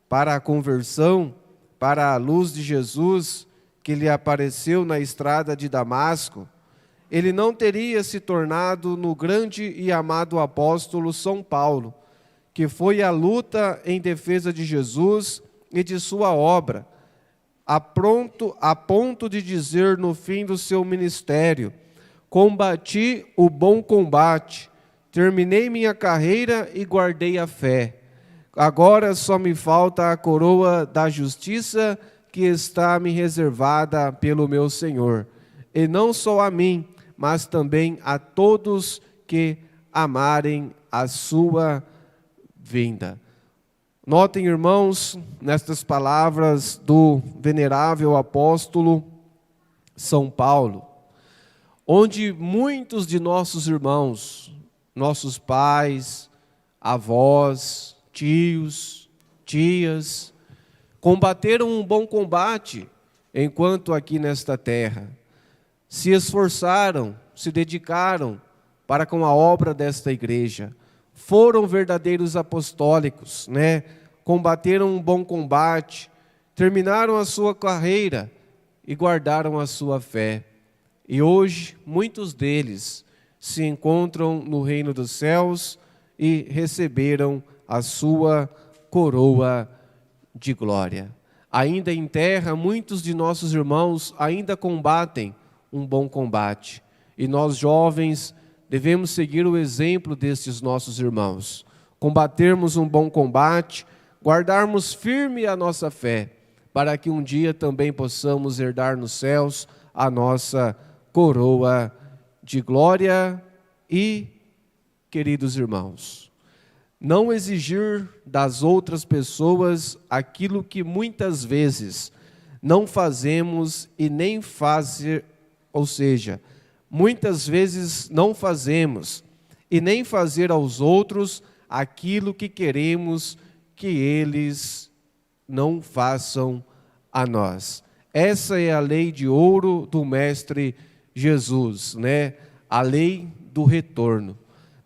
para a conversão, para a luz de Jesus que lhe apareceu na estrada de Damasco, ele não teria se tornado no grande e amado apóstolo São Paulo, que foi à luta em defesa de Jesus e de sua obra, a ponto de dizer no fim do seu ministério: combati o bom combate, terminei minha carreira e guardei a fé. Agora só me falta a coroa da justiça que está me reservada pelo meu Senhor. E não só a mim, mas também a todos que amarem a sua vinda. Notem, irmãos, nestas palavras do venerável apóstolo São Paulo, onde muitos de nossos irmãos, nossos pais, avós, tios, tias, combateram um bom combate enquanto aqui nesta terra, se esforçaram, se dedicaram para com a obra desta igreja, foram verdadeiros apostólicos, combateram um bom combate, terminaram a sua carreira e guardaram a sua fé. E hoje, muitos deles se encontram no reino dos céus e receberam a sua coroa de glória. Ainda em terra, muitos de nossos irmãos ainda combatem um bom combate. E nós, jovens, devemos seguir o exemplo destes nossos irmãos. Combatermos um bom combate, guardarmos firme a nossa fé, para que um dia também possamos herdar nos céus a nossa coroa de glória. E, queridos irmãos, não exigir das outras pessoas aquilo que muitas vezes não fazemos e nem fazer, ou seja, muitas vezes não fazemos e nem fazer aos outros aquilo que queremos que eles não façam a nós. Essa é a lei de ouro do Mestre Jesus, A lei do retorno.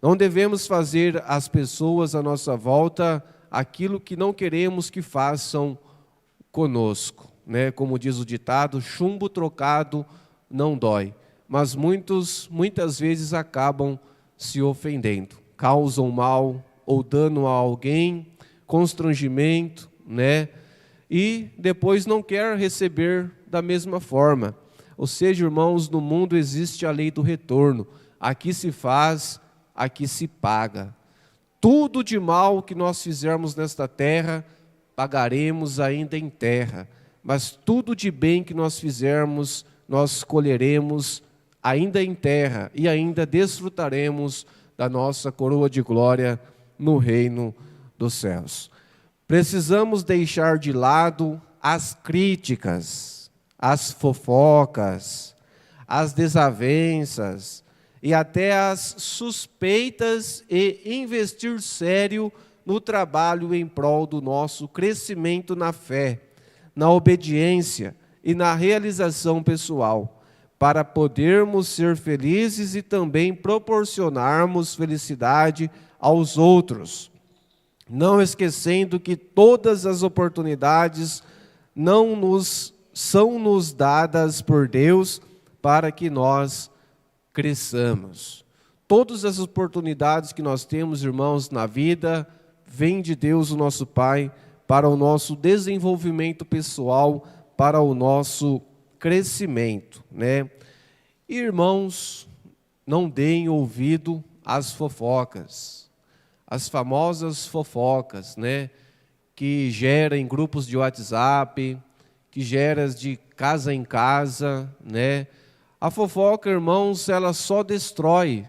Não devemos fazer às pessoas à nossa volta aquilo que não queremos que façam conosco, né? Como diz o ditado, chumbo trocado não dói. Mas muitas vezes acabam se ofendendo, causam mal ou dano a alguém, constrangimento, né? E depois não quer receber da mesma forma. Ou seja, irmãos, no mundo existe a lei do retorno. Aqui se faz, aqui se paga. Tudo de mal que nós fizermos nesta terra, pagaremos ainda em terra. Mas tudo de bem que nós fizermos, nós colheremos ainda em terra e ainda desfrutaremos da nossa coroa de glória no reino dos céus. Precisamos deixar de lado as críticas, as fofocas, as desavenças e até as suspeitas e investir sério no trabalho em prol do nosso crescimento na fé, na obediência e na realização pessoal, para podermos ser felizes e também proporcionarmos felicidade aos outros, não esquecendo que todas as oportunidades são nos dadas por Deus para que nós cresçamos. Todas as oportunidades que nós temos, irmãos, na vida, vêm de Deus, o nosso Pai, para o nosso desenvolvimento pessoal, para o nosso crescimento, né? Irmãos, não deem ouvido às fofocas, as famosas fofocas, né? Que geram em grupos de WhatsApp, que geram de casa em casa, né? A fofoca, irmãos, ela só destrói,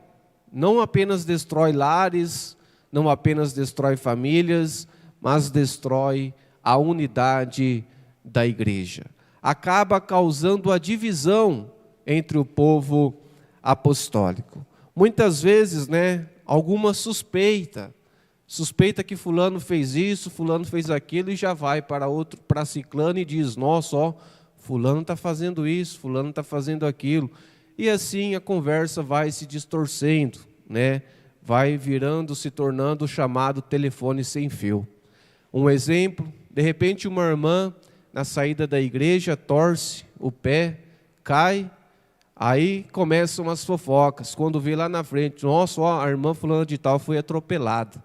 não apenas destrói lares, não apenas destrói famílias, mas destrói a unidade da igreja. Acaba causando a divisão entre o povo apostólico. Muitas vezes, né, alguma suspeita que fulano fez isso, fulano fez aquilo, e já vai para ciclano e diz, nossa, ó, fulano está fazendo isso, fulano está fazendo aquilo. E assim a conversa vai se distorcendo, né? Vai se tornando o chamado telefone sem fio. Um exemplo, de repente uma irmã na saída da igreja torce o pé, cai, aí começam as fofocas. Quando vê lá na frente, nossa, ó, a irmã fulana de tal foi atropelada.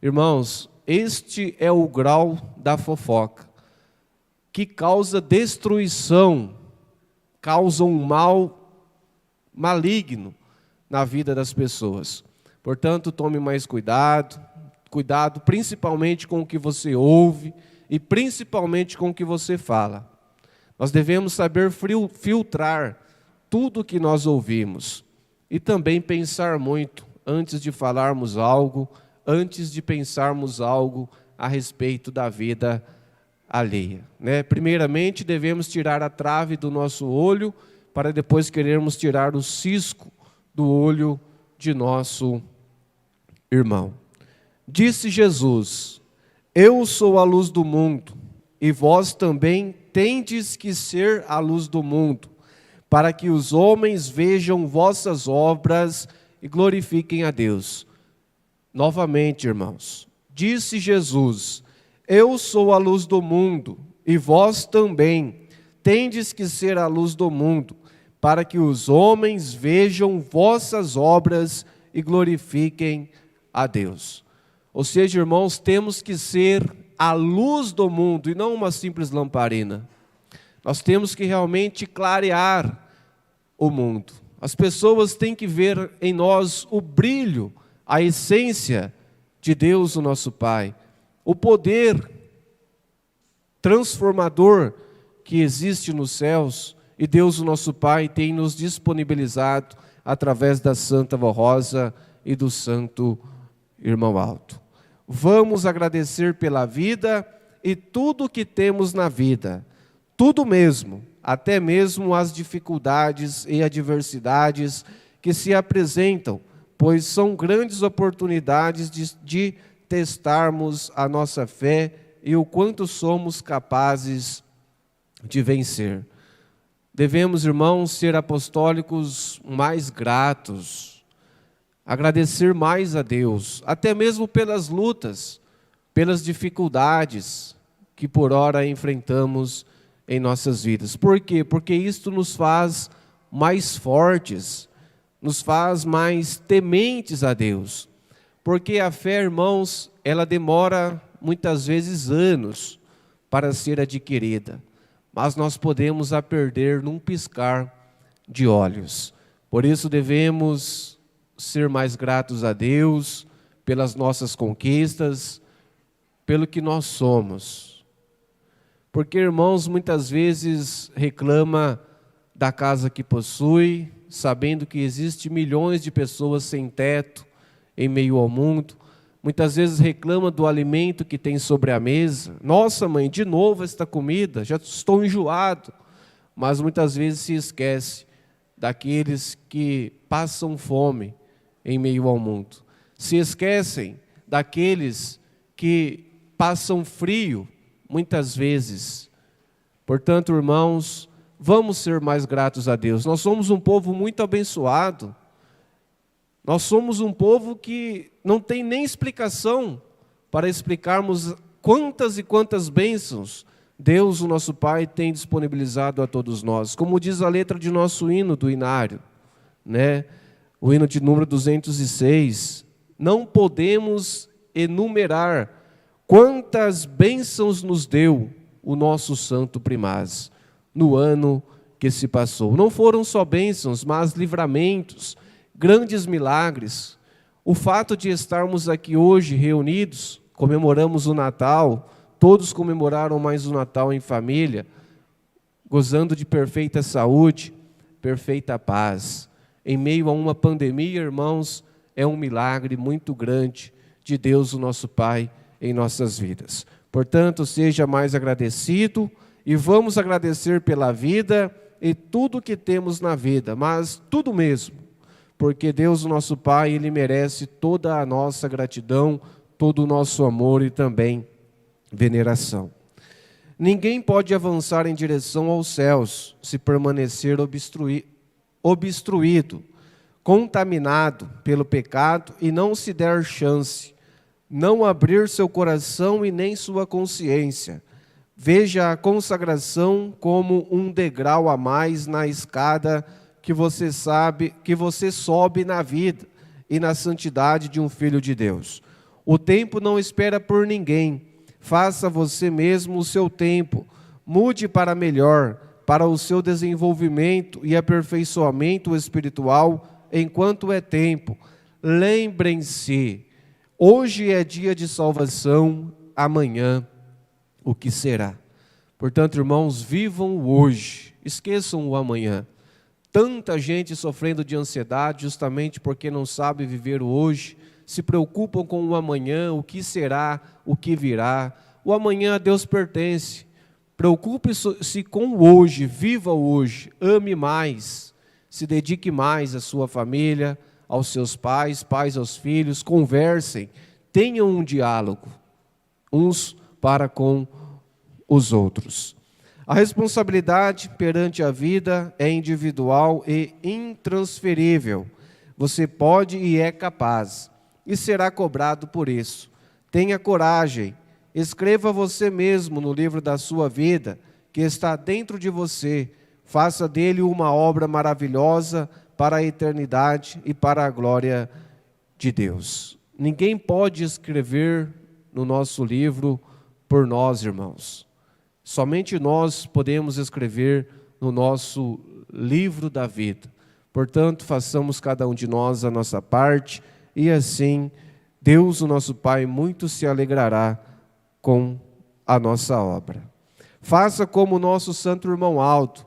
Irmãos, este é o grau da fofoca, que causa destruição, causa um mal maligno na vida das pessoas. Portanto, tome mais cuidado principalmente com o que você ouve e principalmente com o que você fala. Nós devemos saber filtrar tudo o que nós ouvimos e também pensar muito antes de falarmos algo, antes de pensarmos algo a respeito da vida alheia, né? Primeiramente, devemos tirar a trave do nosso olho para depois querermos tirar o cisco do olho de nosso irmão. Disse Jesus, eu sou a luz do mundo, e vós também tendes que ser a luz do mundo, para que os homens vejam vossas obras e glorifiquem a Deus. Novamente, irmãos, disse Jesus, eu sou a luz do mundo, e vós também tendes que ser a luz do mundo, para que os homens vejam vossas obras e glorifiquem a Deus. Ou seja, irmãos, temos que ser a luz do mundo e não uma simples lamparina. Nós temos que realmente clarear o mundo. As pessoas têm que ver em nós o brilho, a essência de Deus, o nosso Pai, o poder transformador que existe nos céus, e Deus, o nosso Pai, tem nos disponibilizado através da Santa Vó Rosa e do Santo Irmão Alto. Vamos agradecer pela vida e tudo o que temos na vida, tudo mesmo, até mesmo as dificuldades e adversidades que se apresentam, pois são grandes oportunidades de testarmos a nossa fé e o quanto somos capazes de vencer. Devemos, irmãos, ser apostólicos mais gratos. agradecer mais a Deus, até mesmo pelas lutas, pelas dificuldades que por ora enfrentamos em nossas vidas. Por quê? Porque isto nos faz mais fortes, nos faz mais tementes a Deus. Porque a fé, irmãos, ela demora muitas vezes anos para ser adquirida, mas nós podemos a perder num piscar de olhos. Por isso devemos ser mais gratos a Deus pelas nossas conquistas, pelo que nós somos. Porque, irmãos, muitas vezes reclama da casa que possui, sabendo que existe milhões de pessoas sem teto em meio ao mundo. Muitas vezes reclama do alimento que tem sobre a mesa. Nossa, mãe, de novo esta comida, já estou enjoado. Mas muitas vezes se esquece daqueles que passam fome em meio ao mundo. Se esquecem daqueles que passam frio, muitas vezes. Portanto, irmãos, vamos ser mais gratos a Deus. Nós somos um povo muito abençoado. Nós somos um povo que não tem nem explicação para explicarmos quantas e quantas bênçãos Deus, o nosso Pai, tem disponibilizado a todos nós. Como diz a letra de nosso hino do Inário, né? O hino de número 206, não podemos enumerar quantas bênçãos nos deu o nosso Santo Primaz no ano que se passou. Não foram só bênçãos, mas livramentos, grandes milagres. O fato de estarmos aqui hoje reunidos, comemoramos o Natal, todos comemoraram mais o Natal em família, gozando de perfeita saúde, perfeita paz. Em meio a uma pandemia, irmãos, é um milagre muito grande de Deus, o nosso Pai, em nossas vidas. Portanto, seja mais agradecido e vamos agradecer pela vida e tudo que temos na vida, mas tudo mesmo, porque Deus, o nosso Pai, Ele merece toda a nossa gratidão, todo o nosso amor e também veneração. Ninguém pode avançar em direção aos céus se permanecer obstruído, contaminado pelo pecado e não se der chance, não abrir seu coração e nem sua consciência. Veja a consagração como um degrau a mais na escada que você sobe na vida e na santidade de um filho de Deus. O tempo não espera por ninguém. Faça você mesmo o seu tempo. Mude para melhor, para o seu desenvolvimento e aperfeiçoamento espiritual enquanto é tempo. Lembrem-se, hoje é dia de salvação, amanhã o que será? Portanto, irmãos, vivam o hoje, esqueçam o amanhã. Tanta gente sofrendo de ansiedade justamente porque não sabe viver o hoje, se preocupam com o amanhã, o que será, o que virá. O amanhã a Deus pertence. Preocupe-se com o hoje, viva o hoje, ame mais, se dedique mais à sua família, aos seus pais, pais aos filhos, conversem, tenham um diálogo, uns para com os outros. A responsabilidade perante a vida é individual e intransferível. Você pode e é capaz, e será cobrado por isso. Tenha coragem, escreva você mesmo no livro da sua vida, que está dentro de você, faça dele uma obra maravilhosa para a eternidade e para a glória de Deus. Ninguém pode escrever no nosso livro por nós, irmãos. Somente nós podemos escrever no nosso livro da vida. Portanto, façamos cada um de nós a nossa parte e assim Deus, o nosso Pai, muito se alegrará com a nossa obra. Faça como o nosso santo irmão Aldo,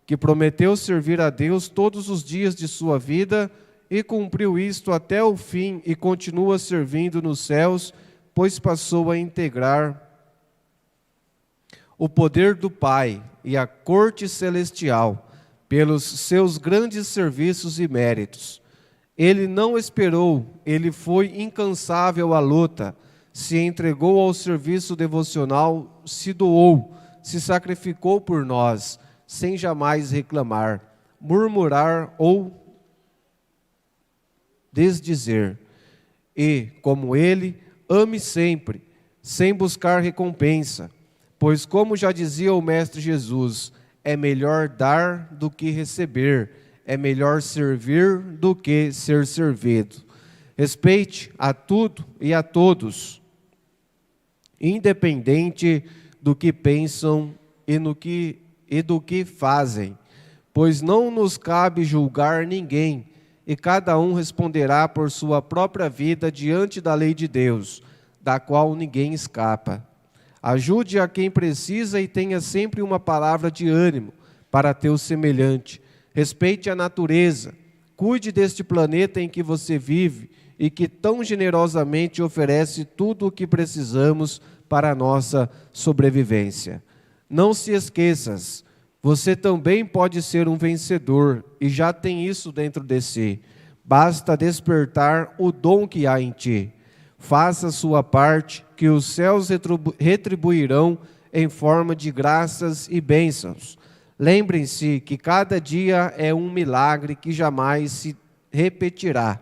que prometeu servir a Deus todos os dias de sua vida e cumpriu isto até o fim e continua servindo nos céus, pois passou a integrar o poder do Pai e a corte celestial pelos seus grandes serviços e méritos. Ele não esperou, ele foi incansável à luta, se entregou ao serviço devocional, se doou, se sacrificou por nós, sem jamais reclamar, murmurar ou desdizer. E, como ele, ame sempre, sem buscar recompensa, pois, como já dizia o Mestre Jesus, é melhor dar do que receber, é melhor servir do que ser servido. Respeite a tudo e a todos, independente do que pensam e do que fazem, pois não nos cabe julgar ninguém, e cada um responderá por sua própria vida diante da lei de Deus, da qual ninguém escapa. Ajude a quem precisa e tenha sempre uma palavra de ânimo para teu semelhante. Respeite a natureza, cuide deste planeta em que você vive e que tão generosamente oferece tudo o que precisamos para a nossa sobrevivência. Não se esqueças, você também pode ser um vencedor e já tem isso dentro de si. Basta despertar o dom que há em ti. Faça a sua parte, que os céus retribuirão em forma de graças e bênçãos. Lembrem-se que cada dia é um milagre que jamais se repetirá.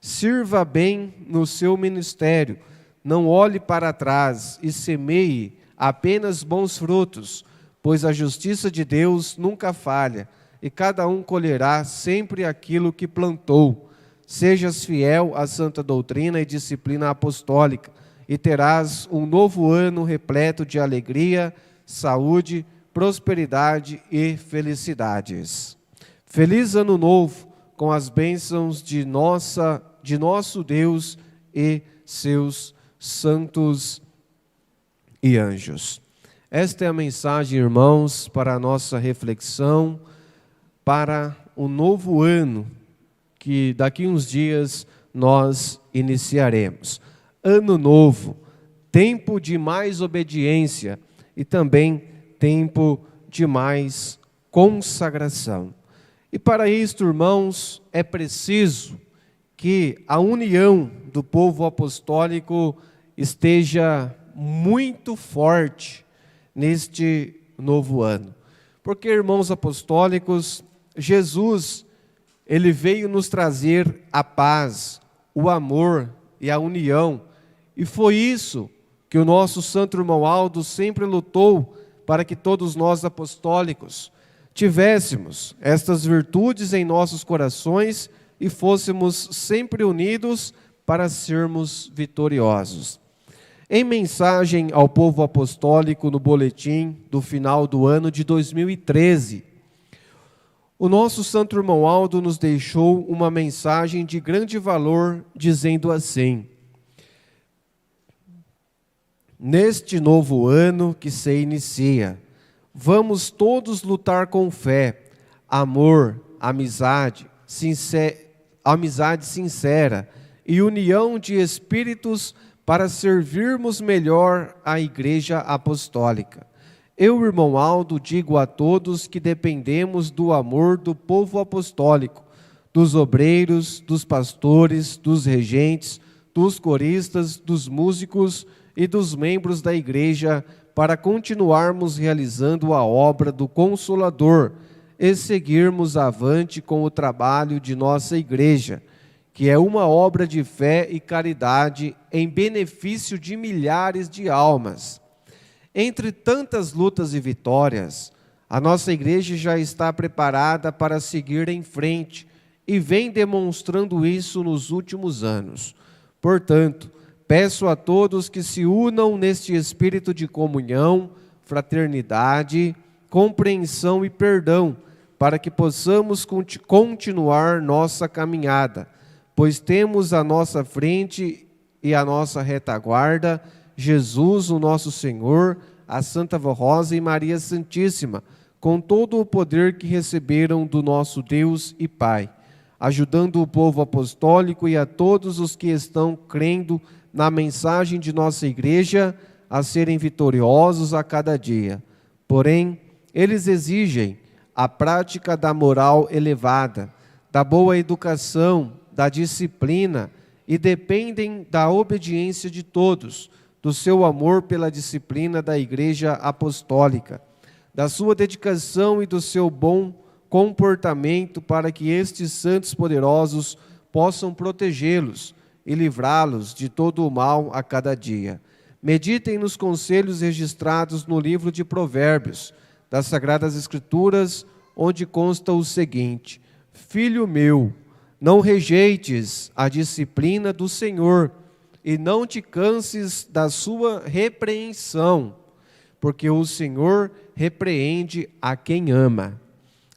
Sirva bem no seu ministério, não olhe para trás e semeie apenas bons frutos, pois a justiça de Deus nunca falha, e cada um colherá sempre aquilo que plantou. Sejas fiel à santa doutrina e disciplina apostólica, e terás um novo ano repleto de alegria, saúde, prosperidade e felicidades. Feliz ano novo, com as bênçãos de nosso Deus e seus santos e anjos. Esta é a mensagem, irmãos, para a nossa reflexão, para o novo ano, que daqui uns dias nós iniciaremos. Ano novo, tempo de mais obediência e também tempo de mais consagração. E para isto, irmãos, é preciso que a união do povo apostólico esteja muito forte neste novo ano. Porque, irmãos apostólicos, Jesus, ele veio nos trazer a paz, o amor e a união. E foi isso que o nosso santo irmão Aldo sempre lutou para que todos nós apostólicos tivéssemos estas virtudes em nossos corações e fôssemos sempre unidos para sermos vitoriosos. Em mensagem ao povo apostólico no boletim do final do ano de 2013, o nosso santo irmão Aldo nos deixou uma mensagem de grande valor, dizendo assim: neste novo ano que se inicia, vamos todos lutar com fé, amor, amizade sincera e união de espíritos para servirmos melhor a Igreja Apostólica. Eu, irmão Aldo, digo a todos que dependemos do amor do povo apostólico, dos obreiros, dos pastores, dos regentes, dos coristas, dos músicos e dos membros da Igreja para continuarmos realizando a obra do Consolador e seguirmos avante com o trabalho de nossa Igreja, que é uma obra de fé e caridade em benefício de milhares de almas. Entre tantas lutas e vitórias, a nossa Igreja já está preparada para seguir em frente e vem demonstrando isso nos últimos anos. Portanto, peço a todos que se unam neste espírito de comunhão, fraternidade, compreensão e perdão, para que possamos continuar nossa caminhada, pois temos à nossa frente e à nossa retaguarda Jesus, o nosso Senhor, a Santa Vó Rosa e Maria Santíssima, com todo o poder que receberam do nosso Deus e Pai, ajudando o povo apostólico e a todos os que estão crendo na mensagem de nossa Igreja a serem vitoriosos a cada dia. Porém, eles exigem a prática da moral elevada, da boa educação, da disciplina e dependem da obediência de todos, do seu amor pela disciplina da Igreja Apostólica, da sua dedicação e do seu bom comportamento para que estes santos poderosos possam protegê-los e livrá-los de todo o mal a cada dia. Meditem nos conselhos registrados no livro de Provérbios, das Sagradas Escrituras, onde consta o seguinte: Filho meu, não rejeites a disciplina do Senhor, e não te canses da sua repreensão, porque o Senhor repreende a quem ama.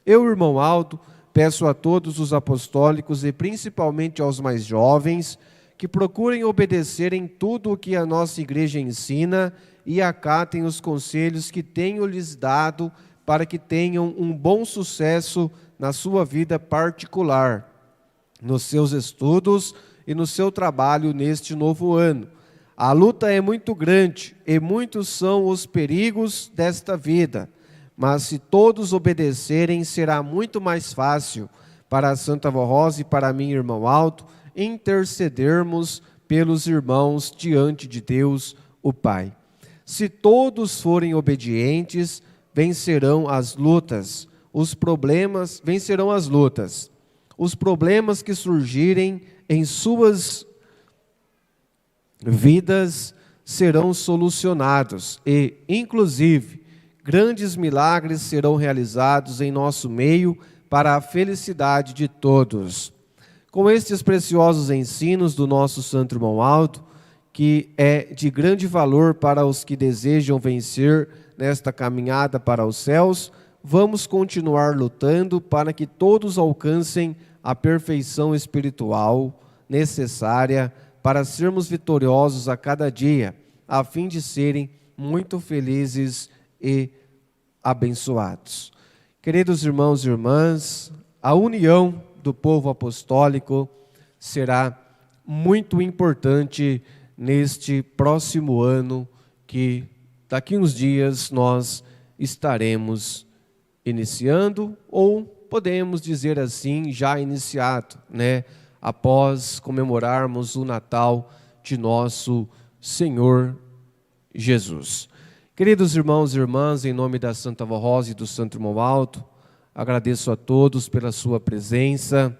Eu, irmão Aldo, peço a todos os apostólicos e principalmente aos mais jovens que procurem obedecer em tudo o que a nossa igreja ensina e acatem os conselhos que tenho lhes dado para que tenham um bom sucesso na sua vida particular, nos seus estudos e no seu trabalho neste novo ano. A luta é muito grande e muitos são os perigos desta vida, mas se todos obedecerem, será muito mais fácil para a Santa Vó Rosa e para mim, irmão Aldo, intercedermos pelos irmãos diante de Deus, o Pai. Se todos forem obedientes, vencerão as lutas, vencerão as lutas. Os problemas que surgirem em suas vidas serão solucionados e, inclusive, grandes milagres serão realizados em nosso meio para a felicidade de todos. Com estes preciosos ensinos do nosso Santo Irmão Aldo, que é de grande valor para os que desejam vencer nesta caminhada para os céus, vamos continuar lutando para que todos alcancem a perfeição espiritual necessária para sermos vitoriosos a cada dia, a fim de serem muito felizes e abençoados. Queridos irmãos e irmãs, a união do povo apostólico será muito importante neste próximo ano que daqui uns dias nós estaremos iniciando, ou podemos dizer assim, já iniciado, após comemorarmos o Natal de nosso Senhor Jesus. Queridos irmãos e irmãs, em nome da Santa Vó Rosa e do Santo Irmão Aldo, agradeço a todos pela sua presença,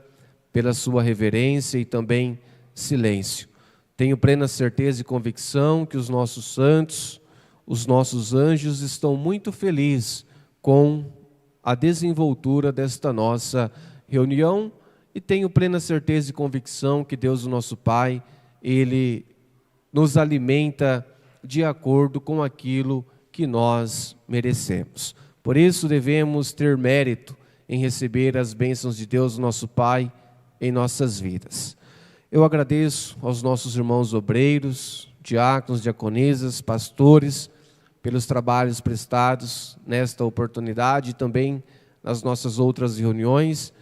pela sua reverência e também silêncio. Tenho plena certeza e convicção que os nossos santos, os nossos anjos estão muito felizes com a desenvoltura desta nossa reunião e tenho plena certeza e convicção que Deus, o nosso Pai, Ele nos alimenta de acordo com aquilo que nós merecemos. Por isso devemos ter mérito em receber as bênçãos de Deus, nosso Pai, em nossas vidas. Eu agradeço aos nossos irmãos obreiros, diáconos, diaconisas, pastores, pelos trabalhos prestados nesta oportunidade e também nas nossas outras reuniões.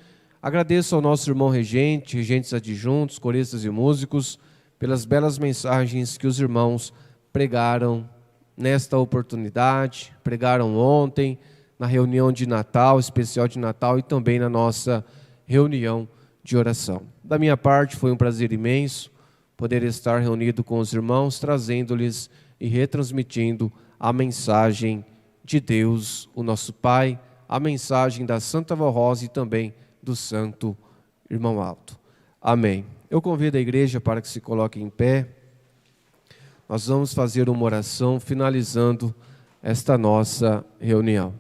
Agradeço ao nosso irmão regente, regentes adjuntos, coristas e músicos, pelas belas mensagens que os irmãos pregaram nesta oportunidade, pregaram ontem, na reunião de Natal, especial de Natal, e também na nossa reunião de oração. Da minha parte, foi um prazer imenso poder estar reunido com os irmãos, trazendo-lhes e retransmitindo a mensagem de Deus, o nosso Pai, a mensagem da Santa Vó Rosa e também do Santo Irmão Aldo. Amém. Eu convido a igreja para que se coloque em pé. Nós vamos fazer uma oração finalizando esta nossa reunião.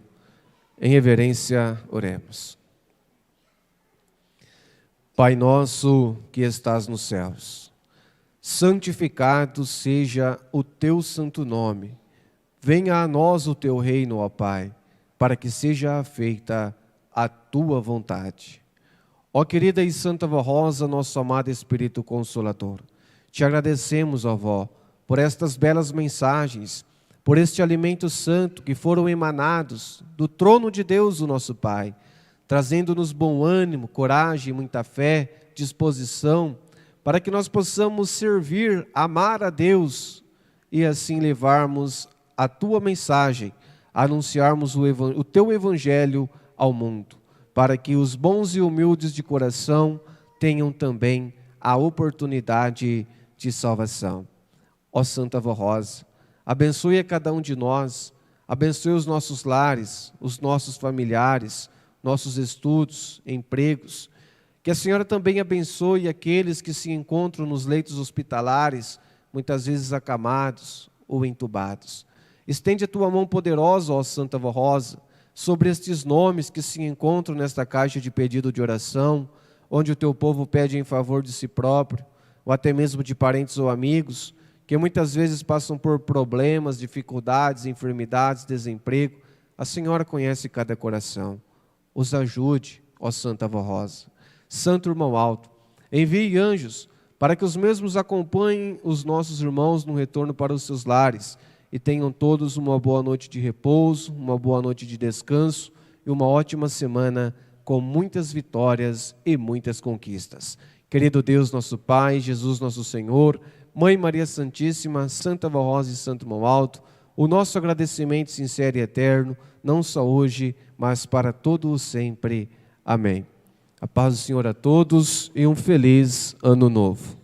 Em reverência, oremos. Pai nosso que estás nos céus, santificado seja o teu santo nome. Venha a nós o teu reino, ó Pai, para que seja feita a tua vontade. Ó querida e Santa Vó Rosa, nosso amado Espírito Consolador, te agradecemos, ó Vó, por estas belas mensagens, por este alimento santo que foram emanados do trono de Deus, o nosso Pai, trazendo-nos bom ânimo, coragem, muita fé, disposição, para que nós possamos servir, amar a Deus e assim levarmos a tua mensagem, anunciarmos o teu evangelho ao mundo, para que os bons e humildes de coração tenham também a oportunidade de salvação. Ó Santa Vó Rosa, abençoe a cada um de nós, abençoe os nossos lares, os nossos familiares, nossos estudos, empregos, Que a Senhora também abençoe aqueles que se encontram nos leitos hospitalares, muitas vezes acamados ou entubados. Estende a tua mão poderosa, ó Santa Vó Rosa, sobre estes nomes que se encontram nesta caixa de pedido de oração, onde o teu povo pede em favor de si próprio, ou até mesmo de parentes ou amigos, que muitas vezes passam por problemas, dificuldades, enfermidades, desemprego. A Senhora conhece cada coração. Os ajude, ó Santa Vó Rosa. Santo Irmão Alto, envie anjos para que os mesmos acompanhem os nossos irmãos no retorno para os seus lares e tenham todos uma boa noite de repouso, uma boa noite de descanso e uma ótima semana com muitas vitórias e muitas conquistas. Querido Deus, nosso Pai, Jesus, nosso Senhor, Mãe Maria Santíssima, Santa Vó Rosa e Santo Irmão Alto, o nosso agradecimento sincero e eterno, não só hoje, mas para todo o sempre. Amém. A paz do Senhor a todos e um feliz ano novo.